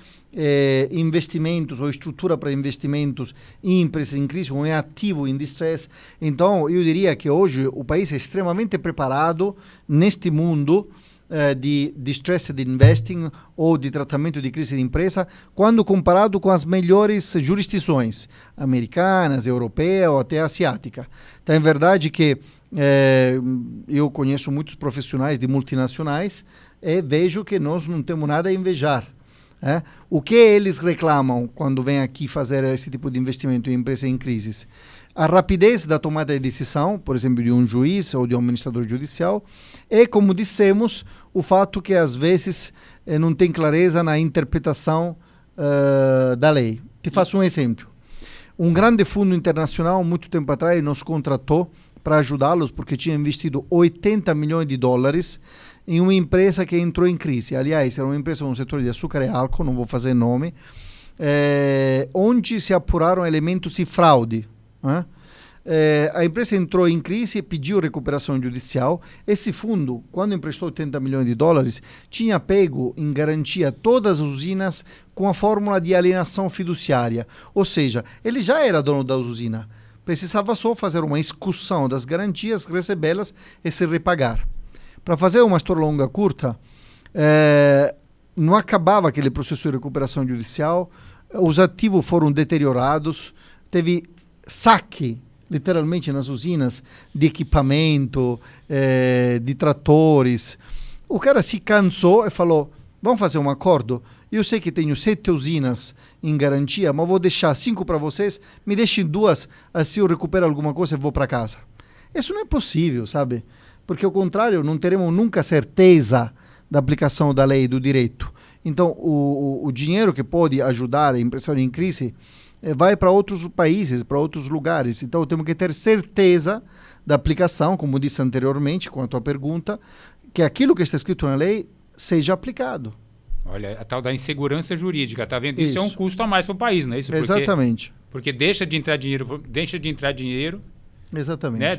investimentos ou estrutura para investimentos em empresas em crise ou em ativo em distress. Então, eu diria que hoje o país é extremamente preparado neste mundo de distressed investing ou de tratamento de crise de empresa, quando comparado com as melhores jurisdições americanas, europeias ou até asiática. Então, é verdade que eu conheço muitos profissionais de multinacionais e vejo que nós não temos nada a invejar. O que eles reclamam quando vêm aqui fazer esse tipo de investimento em empresas em crise? A rapidez da tomada de decisão, por exemplo, de um juiz ou de um administrador judicial, e, como dissemos, o fato que às vezes não tem clareza na interpretação da lei. Te faço um exemplo. Um grande fundo internacional, muito tempo atrás, nos contratou para ajudá-los, porque tinha investido 80 milhões de dólares em uma empresa que entrou em crise. Aliás, era uma empresa no setor de açúcar e álcool, não vou fazer nome, onde se apuraram elementos de fraude. A empresa entrou em crise e pediu recuperação judicial. Esse fundo, quando emprestou 80 milhões de dólares, tinha pego em garantia todas as usinas com a fórmula de alienação fiduciária. Ou seja, ele já era dono da usina. Precisava só fazer uma execução das garantias, recebê-las e se repagar. Para fazer uma história longa curta, não acabava aquele processo de recuperação judicial, os ativos foram deteriorados, teve saque, literalmente, nas usinas de equipamento, de tratores. O cara se cansou e falou, vamos fazer um acordo? Eu sei que tenho 7 usinas em garantia, mas vou deixar 5 para vocês, me deixem 2, assim eu recupero alguma coisa e vou para casa. Isso não é possível, sabe? Porque, ao contrário, não teremos nunca certeza da aplicação da lei e do direito. Então, o dinheiro que pode ajudar a empresa em crise vai para outros países, para outros lugares. Então, temos que ter certeza da aplicação, como disse anteriormente, com a tua pergunta, que aquilo que está escrito na lei seja aplicado. Olha, a tal da insegurança jurídica, tá vendo? Isso é um Isso. custo a mais para o país, não é isso? Exatamente. Porque deixa de entrar dinheiro, Exatamente. né?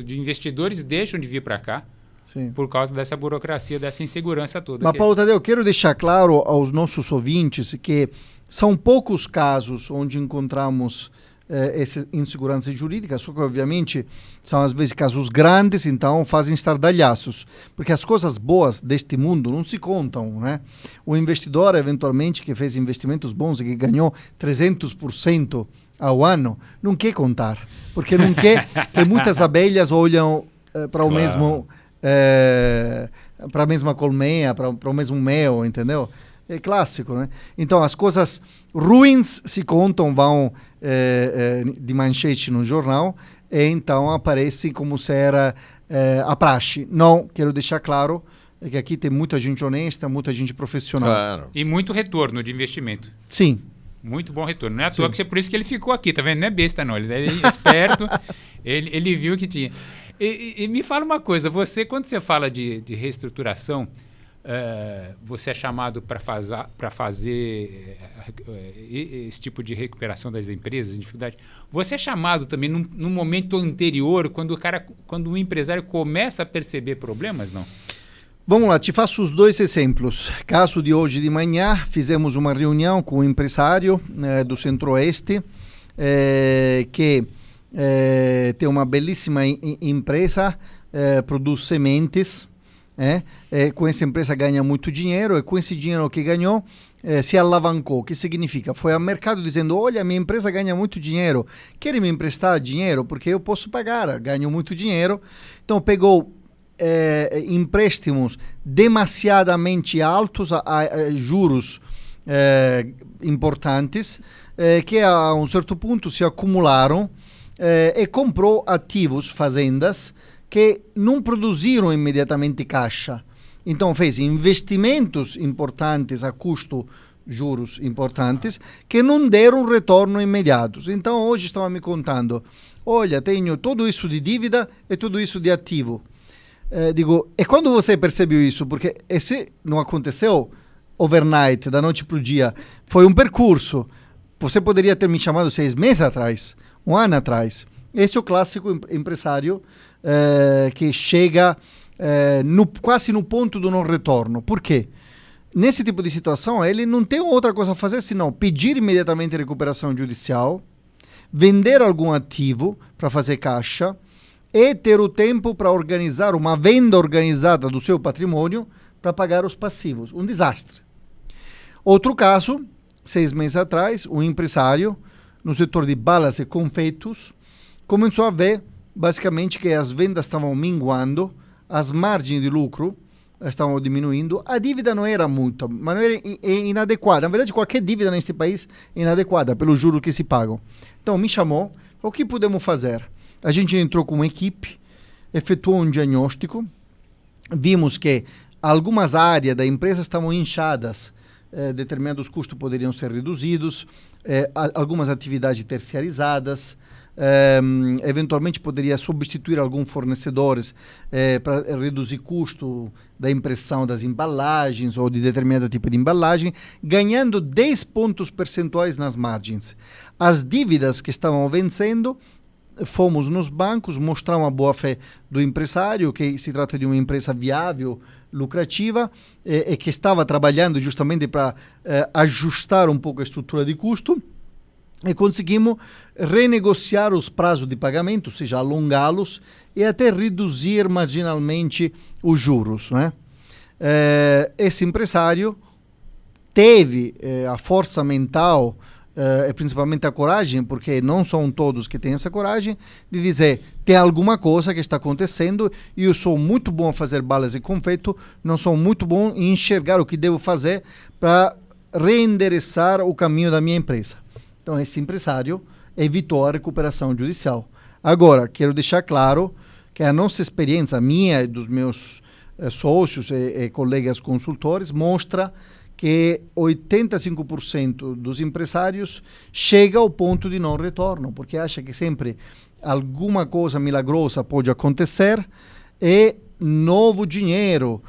Investidores deixam de vir para cá. Sim. Por causa dessa burocracia, dessa insegurança toda. Mas, Paulo Tadeu, eu quero deixar claro aos nossos ouvintes que são poucos casos onde encontramos essa insegurança jurídica, só que, obviamente, são às vezes casos grandes, então fazem estardalhaços, porque as coisas boas deste mundo não se contam, né? O investidor, eventualmente, que fez investimentos bons e que ganhou 300% ao ano, não quer contar, porque não quer que muitas abelhas olham para o Claro. mesmo para a mesma colmeia, para o mesmo mel, entendeu? É clássico, né? Então as coisas ruins se contam, vão de manchete no jornal e então aparece como se era a praxe. Não, quero deixar claro que aqui tem muita gente honesta, muita gente profissional. Claro. E muito retorno de investimento. Sim. Muito bom retorno. Não é à Sim. toa que por isso que ele ficou aqui, tá vendo? Não é besta, não. Ele é esperto, ele viu que tinha. E me fala uma coisa, você, quando você fala de reestruturação, você é chamado para fazer esse tipo de recuperação das empresas em dificuldade. Você é chamado também num momento anterior, quando o empresário começa a perceber problemas, não? Vamos lá, te faço os dois exemplos. Caso de hoje de manhã, fizemos uma reunião com um empresário do Centro-Oeste que tem uma belíssima empresa, produz sementes. Com essa empresa ganha muito dinheiro e com esse dinheiro que ganhou se alavancou. O que significa? Foi ao mercado dizendo, olha, minha empresa ganha muito dinheiro, quer me emprestar dinheiro? Porque eu posso pagar, ganho muito dinheiro. Então pegou empréstimos demasiadamente altos a juros importantes que a um certo ponto se acumularam e comprou ativos, fazendas, que não produziram imediatamente caixa. Então fez investimentos importantes a custo, juros importantes, que não deram retorno imediatos. Então hoje estava me contando, olha, tenho tudo isso de dívida e tudo isso de ativo. Digo, e quando você percebeu isso? Porque esse não aconteceu overnight, da noite para o dia. Foi um percurso. Você poderia ter me chamado 6 meses atrás, 1 ano atrás. Esse é o clássico empresário que chega quase no ponto do não retorno. Por quê? Nesse tipo de situação, ele não tem outra coisa a fazer senão pedir imediatamente recuperação judicial, vender algum ativo para fazer caixa e ter o tempo para organizar uma venda organizada do seu patrimônio para pagar os passivos. Um desastre. Outro caso, 6 meses atrás, um empresário no setor de balas e confeitos começou a ver basicamente que as vendas estavam minguando, as margens de lucro estavam diminuindo, a dívida não era muito, mas não era inadequada. Na verdade, qualquer dívida neste país é inadequada pelo juro que se pagam. Então me chamou, o que podemos fazer? A gente entrou com uma equipe, efetuou um diagnóstico, vimos que algumas áreas da empresa estavam inchadas, determinados custos poderiam ser reduzidos, algumas atividades terciarizadas, eventualmente poderia substituir alguns fornecedores para reduzir custo da impressão das embalagens ou de determinado tipo de embalagem, ganhando 10 pontos percentuais nas margens. As dívidas que estavam vencendo, fomos nos bancos mostrar uma boa-fé do empresário, que se trata de uma empresa viável, lucrativa, e que estava trabalhando justamente para ajustar um pouco a estrutura de custo, e conseguimos renegociar os prazos de pagamento, ou seja, alongá-los e até reduzir marginalmente os juros, né? Esse empresário teve a força mental e principalmente a coragem, porque não são todos que têm essa coragem, de dizer, tem alguma coisa que está acontecendo e eu sou muito bom a fazer balas e confeito, não sou muito bom em enxergar o que devo fazer para reendereçar o caminho da minha empresa. Então esse empresário evitou a recuperação judicial. Agora, quero deixar claro que a nossa experiência, minha e dos meus sócios e colegas consultores, mostra que 85% dos empresários chega ao ponto de não retorno, porque acha que sempre alguma coisa milagrosa pode acontecer e novo dinheiro,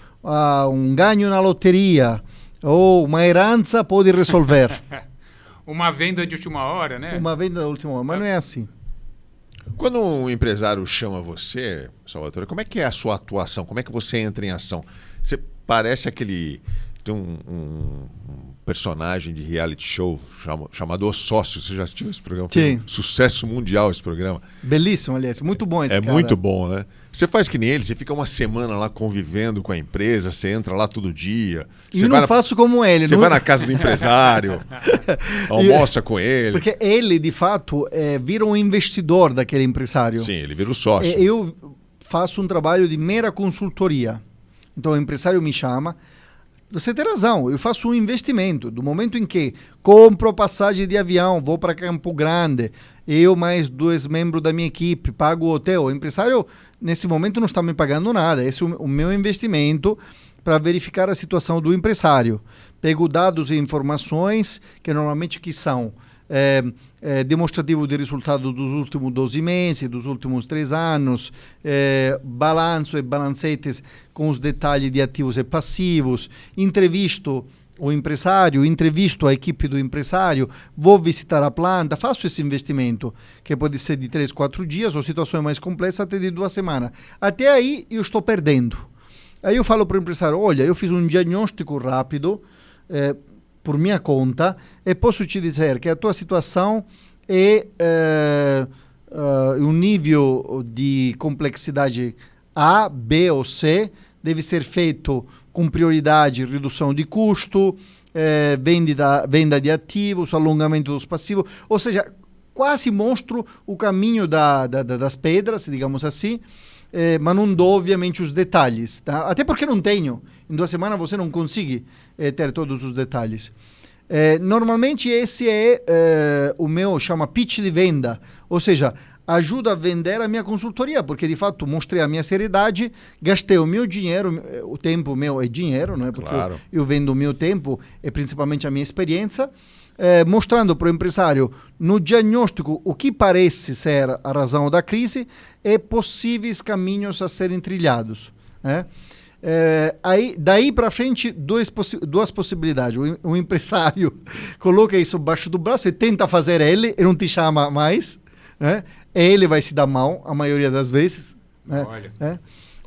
um ganho na loteria ou uma herança pode resolver. Uma venda de última hora, né? Uma venda de última hora, mas não é assim. Quando um empresário chama você, Salvatore, como é que é a sua atuação? Como é que você entra em ação? Você parece aquele... Tem um personagem de reality show chamado Os Sócios. Você já assistiu esse programa? Sim. Foi um sucesso mundial esse programa. Belíssimo, aliás. Muito bom esse cara. É muito bom, né? Você faz que nem ele, você fica uma semana lá convivendo com a empresa, você entra lá todo dia. E não faço como ele. Você vai na casa do empresário, almoça com ele. Porque ele, de fato, vira um investidor daquele empresário. Sim, ele vira o sócio. Eu faço um trabalho de mera consultoria. Então o empresário me chama, você tem razão, eu faço um investimento. Do momento em que compro passagem de avião, vou para Campo Grande, eu mais 2 membros da minha equipe, pago o hotel. O empresário, nesse momento, não está me pagando nada. Esse é o meu investimento para verificar a situação do empresário. Pego dados e informações que normalmente que são demonstrativo de resultado dos últimos 12 meses, dos últimos 3 anos, balanço e balancetes com os detalhes de ativos e passivos, entrevisto o empresário, entrevisto a equipe do empresário, vou visitar a planta, faço esse investimento, que pode ser de 3, 4 dias, ou situações mais complexas até de 2 semanas. Até aí eu estou perdendo. Aí eu falo para o empresário, olha, eu fiz um diagnóstico rápido, por minha conta, e posso te dizer que a tua situação é um nível de complexidade A, B ou C, deve ser feito com prioridade, redução de custo, venda de ativos, alongamento dos passivos, ou seja, quase mostro o caminho das pedras, digamos assim, mas não dou, obviamente, os detalhes. Tá? Até porque não tenho. Em 2 semanas você não consegue ter todos os detalhes. Normalmente esse é o meu, chama pitch de venda. Ou seja, ajuda a vender a minha consultoria, porque de fato mostrei a minha seriedade, gastei o meu dinheiro, o tempo meu é dinheiro, não é? Porque claro. eu vendo o meu tempo e principalmente a minha experiência, mostrando para o empresário no diagnóstico o que parece ser a razão da crise e possíveis caminhos a serem trilhados. Daí para frente, duas possibilidades. O empresário coloca isso embaixo do braço e tenta fazer ele e não te chama mais. Ele vai se dar mal, a maioria das vezes.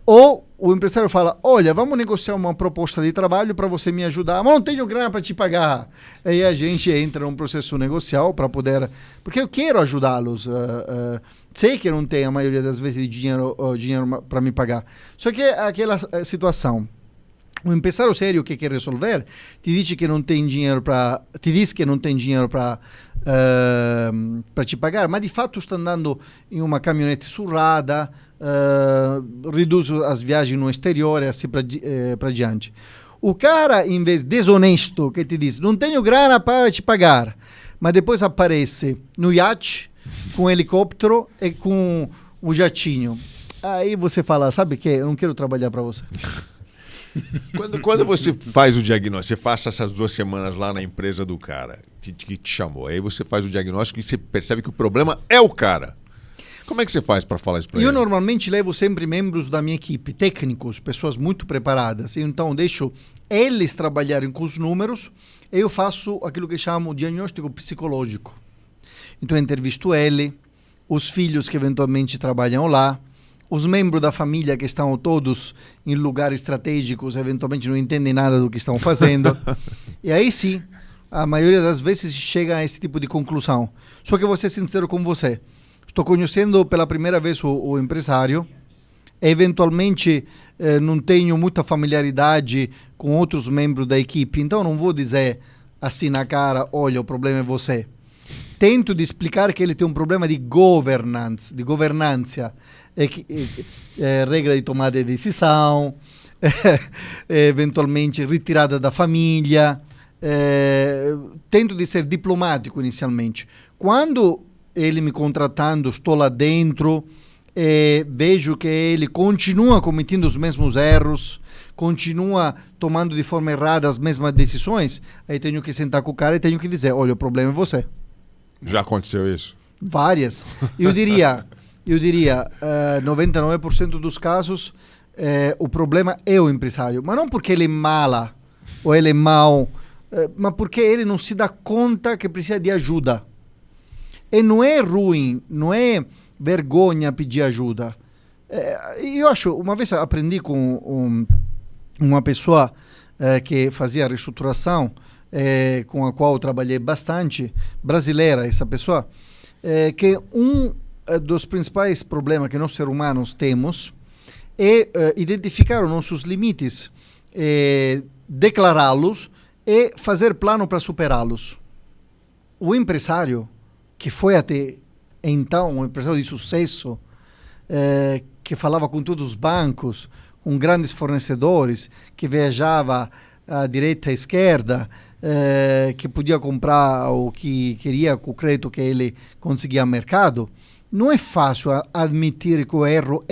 Ou o empresário fala, olha, vamos negociar uma proposta de trabalho para você me ajudar, mas não tenho grana para te pagar. Aí a gente entra num processo negocial para poder... Porque eu quero ajudá-los. Sei que não tem a maioria das vezes dinheiro para me pagar. Só que é aquela situação. O empresário sério que quer resolver te diz que não tem dinheiro para te pagar, mas de fato está andando em uma caminhonete surrada, reduz as viagens no exterior e assim para diante. O cara, em vez desonesto, que te diz, não tenho grana para te pagar, mas depois aparece no iate, com o helicóptero e com o jatinho. Aí você fala, sabe o que? Eu não quero trabalhar para você. Quando você faz o diagnóstico, você passa essas 2 semanas lá na empresa do cara que te chamou, aí você faz o diagnóstico e você percebe que o problema é o cara. Como é que você faz para falar isso para ele? Eu normalmente levo sempre membros da minha equipe, técnicos, pessoas muito preparadas. Então deixo eles trabalharem com os números e eu faço aquilo que chamo de diagnóstico psicológico. Então eu entrevisto ele, os filhos que eventualmente trabalham lá, os membros da família que estão todos em lugares estratégicos, eventualmente não entendem nada do que estão fazendo. E aí sim, a maioria das vezes chega a esse tipo de conclusão. Só que vou ser sincero com você. Estou conhecendo pela primeira vez o empresário. Eventualmente não tenho muita familiaridade com outros membros da equipe. Então não vou dizer assim na cara, olha, o problema é você. Tento de explicar que ele tem um problema de governance, de governança, regra de tomada de decisão, eventualmente retirada da família. Tento de ser diplomático inicialmente. Quando ele me contratando, estou lá dentro, vejo que ele continua cometendo os mesmos erros, continua tomando de forma errada as mesmas decisões, aí tenho que sentar com o cara e tenho que dizer, olha, o problema é você. Já aconteceu isso? Várias. Eu diria 99% dos casos, o problema é o empresário. Mas não porque ele é mala ou ele é mau, mas porque ele não se dá conta que precisa de ajuda. E não é ruim, não é vergonha pedir ajuda. Eu acho, uma vez aprendi com uma pessoa que fazia reestruturação, com a qual eu trabalhei bastante, brasileira essa pessoa, que dos principais problemas que nós seres humanos temos é identificar os nossos limites, declará-los e fazer plano para superá-los. O empresário, que foi até então um empresário de sucesso, que falava com todos os bancos, com grandes fornecedores, que viajava à direita e à esquerda, que podia comprar o que queria com o crédito que ele conseguia no mercado, não é fácil admitir que o erro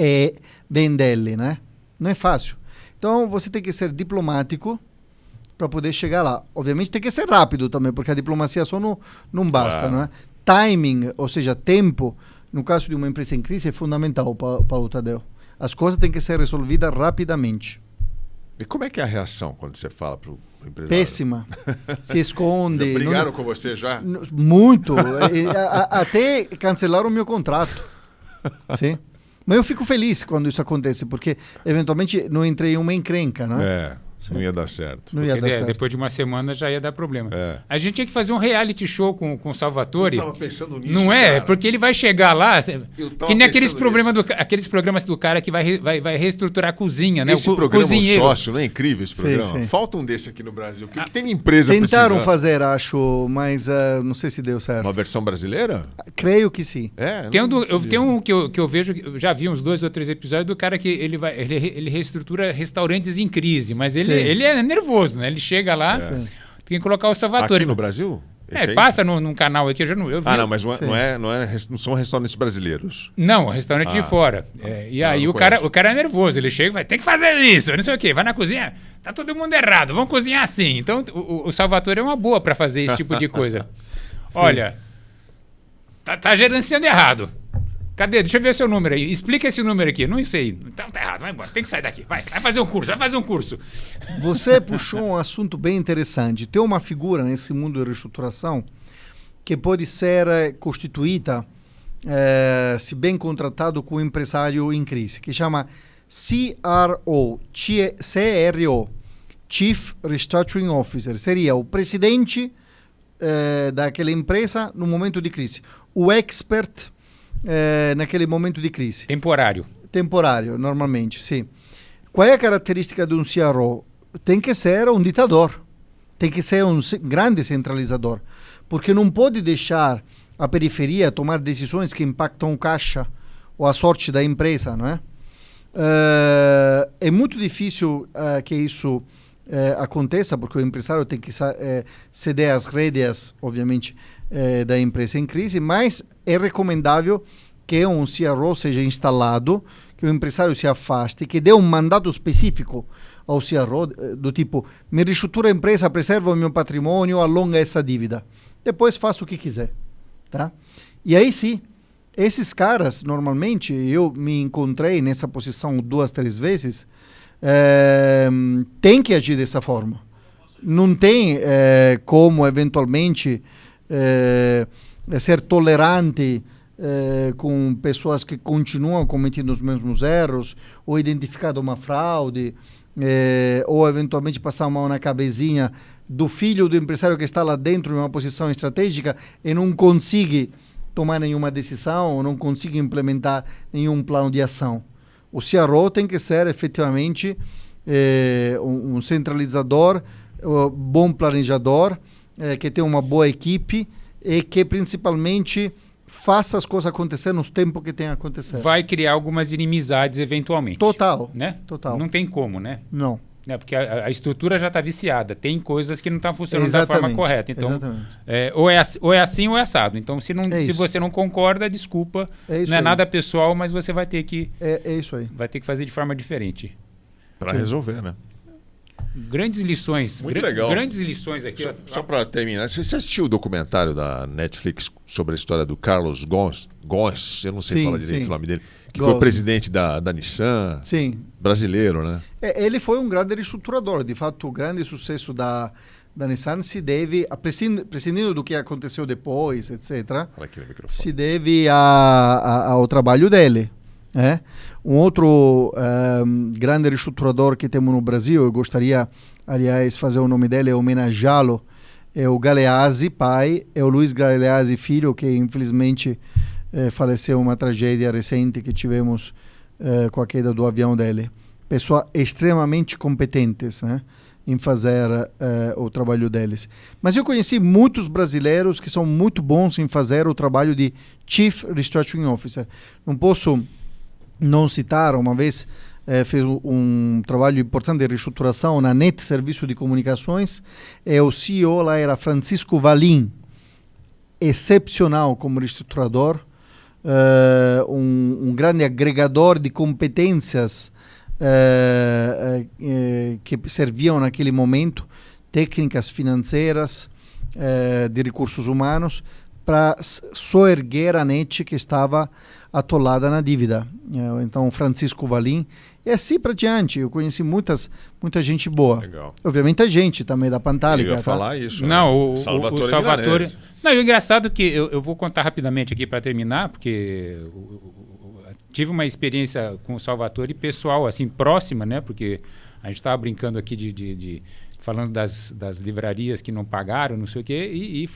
vem dele, né? Não é fácil. Então, você tem que ser diplomático para poder chegar lá. Obviamente, tem que ser rápido também, porque a diplomacia só não basta, Claro. né? Timing, ou seja, tempo, no caso de uma empresa em crise, é fundamental, Paulo Tadeu. As coisas têm que ser resolvidas rapidamente. E como é que é a reação quando você fala para o empresário? Péssima. Se esconde. Já brigaram com você já? Muito. Até cancelaram o meu contrato. Sim. Mas eu fico feliz quando isso acontece, porque eventualmente não entrei em uma encrenca, né? É, não ia dar certo. Não ia dar certo. Depois de uma semana já ia dar problema. É. A gente tinha que fazer um reality show com o Salvatore. Eu tava pensando nisso, Não é? cara. Porque ele vai chegar lá. Eu tava Que nem aqueles pensando aqueles programas do cara que vai reestruturar a cozinha, né? Esse o programa, o cozinheiro. Sócio, não é incrível esse Sim, programa? sim. Falta um desse aqui no Brasil. O que tem empresa Tentaram precisando? fazer, acho, mas não sei se deu certo. Uma versão brasileira? Creio que sim. É. Tem não tem um que eu vejo, eu já vi uns 2 ou 3 episódios do cara que ele reestrutura restaurantes em crise, mas ele é nervoso, né? Ele chega lá, tem que colocar o Salvatore. Aqui no Brasil? Esse aí? Passa num canal aqui, eu vi. Não, mas não são restaurantes brasileiros. Não, restaurante de fora. E aí não o cara é nervoso, ele chega e vai, tem que fazer isso, não sei o quê, vai na cozinha, tá todo mundo errado, vamos cozinhar assim. Então o Salvatore é uma boa para fazer esse tipo de coisa. Olha, tá gerenciando errado. Cadê? Deixa eu ver seu número aí. Explica esse número aqui. Não sei. Então tá errado, vai embora. Tem que sair daqui. Vai fazer um curso. Você puxou um assunto bem interessante. Tem uma figura nesse mundo de reestruturação que pode ser constituída, se bem contratado, com um empresário em crise, que chama CRO, Chief Restructuring Officer. Seria o presidente daquela empresa no momento de crise. O expert naquele momento de crise. Temporário, normalmente, sim. Qual é a característica de um CRO? Tem que ser um ditador, tem que ser um grande centralizador, porque não pode deixar a periferia tomar decisões que impactam o caixa ou a sorte da empresa, não é? É muito difícil que isso aconteça, porque o empresário tem que ceder as rédeas, obviamente, da empresa em crise, mas é recomendável que um CRO seja instalado, que o empresário se afaste, que dê um mandato específico ao CRO, do tipo, me reestrutura a empresa, preserva o meu patrimônio, alonga essa dívida. Depois faça o que quiser. Tá? E aí sim, esses caras, normalmente, eu me encontrei nessa posição 2, 3 vezes, tem que agir dessa forma. Não tem como, eventualmente, ser tolerante com pessoas que continuam cometendo os mesmos erros, ou identificar uma fraude, ou eventualmente passar a mão na cabecinha do filho do empresário que está lá dentro em uma posição estratégica e não consegue tomar nenhuma decisão, ou não consegue implementar nenhum plano de ação. O CRO tem que ser efetivamente um centralizador, bom planejador, que tem uma boa equipe e que principalmente faça as coisas acontecer nos tempos que tem a acontecer. Vai criar algumas inimizades eventualmente. Total. Né? Total. Não tem como, né? Não. Porque a estrutura já está viciada. Tem coisas que não estão funcionando Exatamente. da forma correta. Então, ou é assim ou é assado. Então, se você não concorda, desculpa. Não é nada pessoal, mas você vai ter que... É isso aí. Vai ter que fazer de forma diferente. Para resolver, né? Grandes lições. Muito legal. Grandes lições aqui. Só para terminar, você assistiu o documentário da Netflix sobre a história do Carlos Ghosn? Eu não sei falar direito o nome dele. Que foi presidente da Nissan. Sim. Brasileiro, né? Ele foi um grande reestruturador. De fato, o grande sucesso da Nissan se deve, prescindindo do que aconteceu depois, etc., se deve ao trabalho dele. Um outro grande reestruturador que temos no Brasil, eu gostaria, aliás, fazer o nome dele, homenageá-lo, é o Galeazzi, pai, é o Luiz Galeazzi, filho, que infelizmente faleceu uma tragédia recente que tivemos com a queda do avião dele. Pessoas extremamente competentes, né, em fazer o trabalho deles. Mas eu conheci muitos brasileiros que são muito bons em fazer o trabalho de Chief Restructuring Officer. Não posso não citaram, uma vez fez um trabalho importante de reestruturação na NET Serviço de Comunicações, e o CEO lá era Francisco Valim, excepcional como reestruturador, um grande agregador de competências que serviam naquele momento, técnicas financeiras, de recursos humanos, para soerguer a NET que estava atolada na dívida. Então, Francisco Valim, e assim para diante. Eu conheci muita gente boa. Legal. Obviamente a gente também da Pantálica. Eu ia falar isso. Não, né? o Salvatore. Milanese. Não, e o engraçado é que eu vou contar rapidamente aqui para terminar, porque tive uma experiência com o Salvatore pessoal, assim, próxima, né? Porque a gente estava brincando aqui falando das livrarias que não pagaram, não sei o quê, e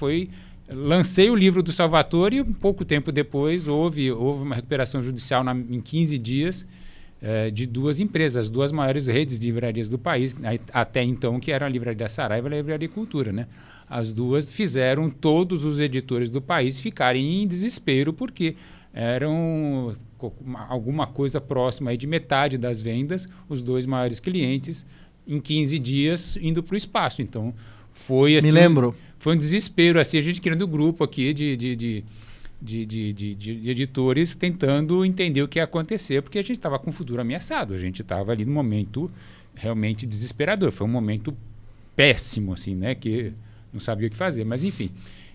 lancei o livro do Salvatore e um pouco tempo depois houve uma recuperação judicial em 15 dias de duas empresas, as duas maiores redes de livrarias do país, até então, que eram a Livraria Saraiva e a Livraria Cultura, né? As duas fizeram todos os editores do país ficarem em desespero porque eram alguma coisa próxima aí de metade das vendas, os dois maiores clientes, em 15 dias indo para o espaço. Então, foi assim... Me lembro. Foi um desespero, assim, a gente criando um grupo aqui de editores tentando entender o que ia acontecer, porque a gente estava com o futuro ameaçado, a gente estava ali num momento realmente desesperador. Foi um momento péssimo, assim, né? Que não sabia o que fazer, mas enfim.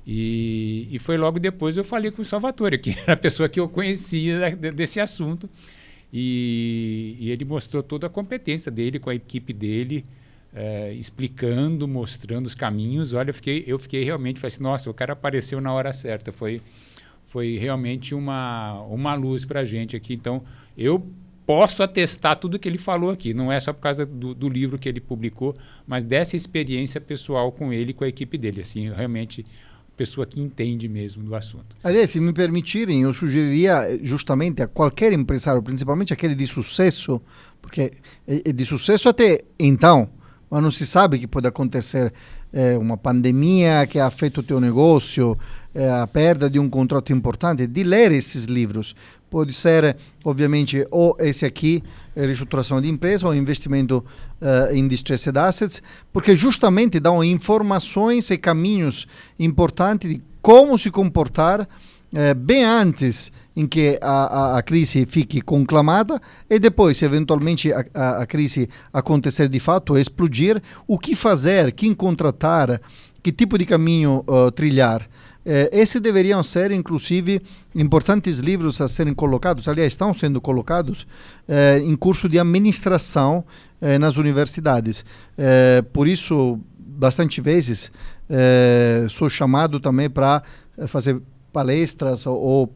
E foi logo depois eu falei com o Salvatore, que era a pessoa que eu conhecia desse assunto, e ele mostrou toda a competência dele com a equipe dele, explicando, mostrando os caminhos. Olha, eu fiquei realmente, falei assim, nossa, o cara apareceu na hora certa. Foi realmente uma luz para a gente aqui. Então, eu posso atestar tudo que ele falou aqui. Não é só por causa do livro que ele publicou, mas dessa experiência pessoal com ele e com a equipe dele. Assim, realmente, pessoa que entende mesmo do assunto. Aliás, se me permitirem, eu sugeriria justamente a qualquer empresário, principalmente aquele de sucesso, porque é de sucesso até então, mas não se sabe que pode acontecer uma pandemia que afeta o teu negócio, a perda de um contrato importante, de ler esses livros. Pode ser, obviamente, ou esse aqui, reestruturação de empresa, ou investimento em distressed assets, porque justamente dão informações e caminhos importantes de como se comportar bem antes em que a crise fique conclamada e depois, se eventualmente a crise acontecer de fato, explodir, o que fazer, quem contratar, que tipo de caminho trilhar. Esses deveriam ser, inclusive, importantes livros a serem colocados, aliás, estão sendo colocados em curso de administração nas universidades. Por isso, bastante vezes, sou chamado também para fazer palestras ou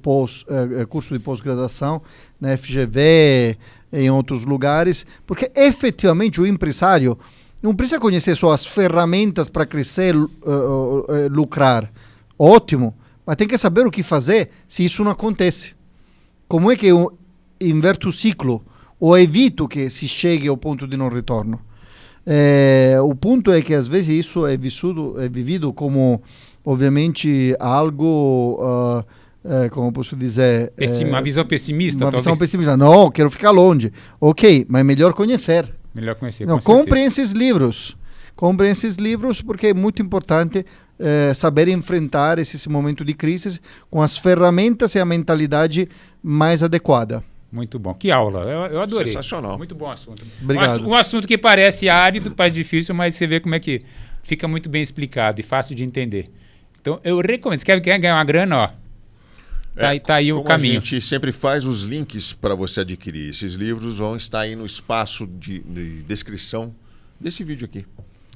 curso de pós-graduação na FGV, em outros lugares, porque efetivamente o empresário não precisa conhecer só as ferramentas para crescer, lucrar. Ótimo, mas tem que saber o que fazer se isso não acontece. Como é que eu inverto o ciclo ou evito que se chegue ao ponto de não retorno? O ponto é que às vezes isso é vivido como, obviamente, algo, como posso dizer... Uma visão pessimista, uma talvez. visão pessimista. Não, quero ficar longe. Ok, mas é melhor conhecer. Melhor conhecer, Não, comprem esses livros. Comprem esses livros porque é muito importante saber enfrentar esse momento de crise com as ferramentas e a mentalidade mais adequada. Muito bom. Que aula. Eu adorei. Sensacional. Muito bom assunto. Obrigado. Um assunto que parece árido, parece difícil, mas você vê como é que fica muito bem explicado e fácil de entender. Então, eu recomendo. Você quer ganhar uma grana? Ó, tá aí o caminho. A gente sempre faz os links para você adquirir. Esses livros vão estar aí no espaço de descrição desse vídeo aqui.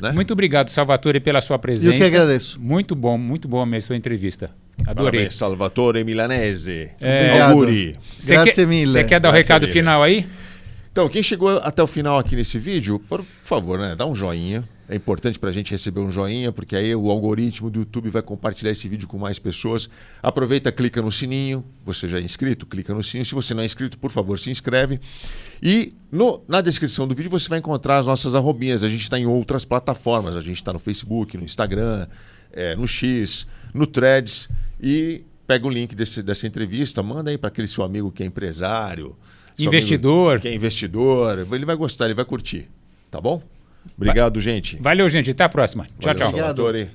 Né? Muito obrigado, Salvatore, pela sua presença. Eu que agradeço. Muito bom mesmo a sua entrevista. Adorei. Parabéns, Salvatore Milanese. Obrigado. Auguri. Grazie mille. Você quer dar o recado mille. final aí? Então, quem chegou até o final aqui nesse vídeo, por favor, né, dá um joinha. É importante para a gente receber um joinha, porque aí o algoritmo do YouTube vai compartilhar esse vídeo com mais pessoas. Aproveita, clica no sininho. Você já é inscrito? Clica no sininho. Se você não é inscrito, por favor, se inscreve. E na descrição do vídeo você vai encontrar as nossas arrobinhas. A gente está em outras plataformas. A gente está no Facebook, no Instagram, no X, no Threads. E pega o link dessa entrevista, manda aí para aquele seu amigo que é empresário. Investidor. Amigo, que é investidor, ele vai gostar, ele vai curtir. Tá bom? Obrigado, gente. Valeu, gente. Até a próxima. Tchau, Valeu, tchau. Obrigado. Salvatore.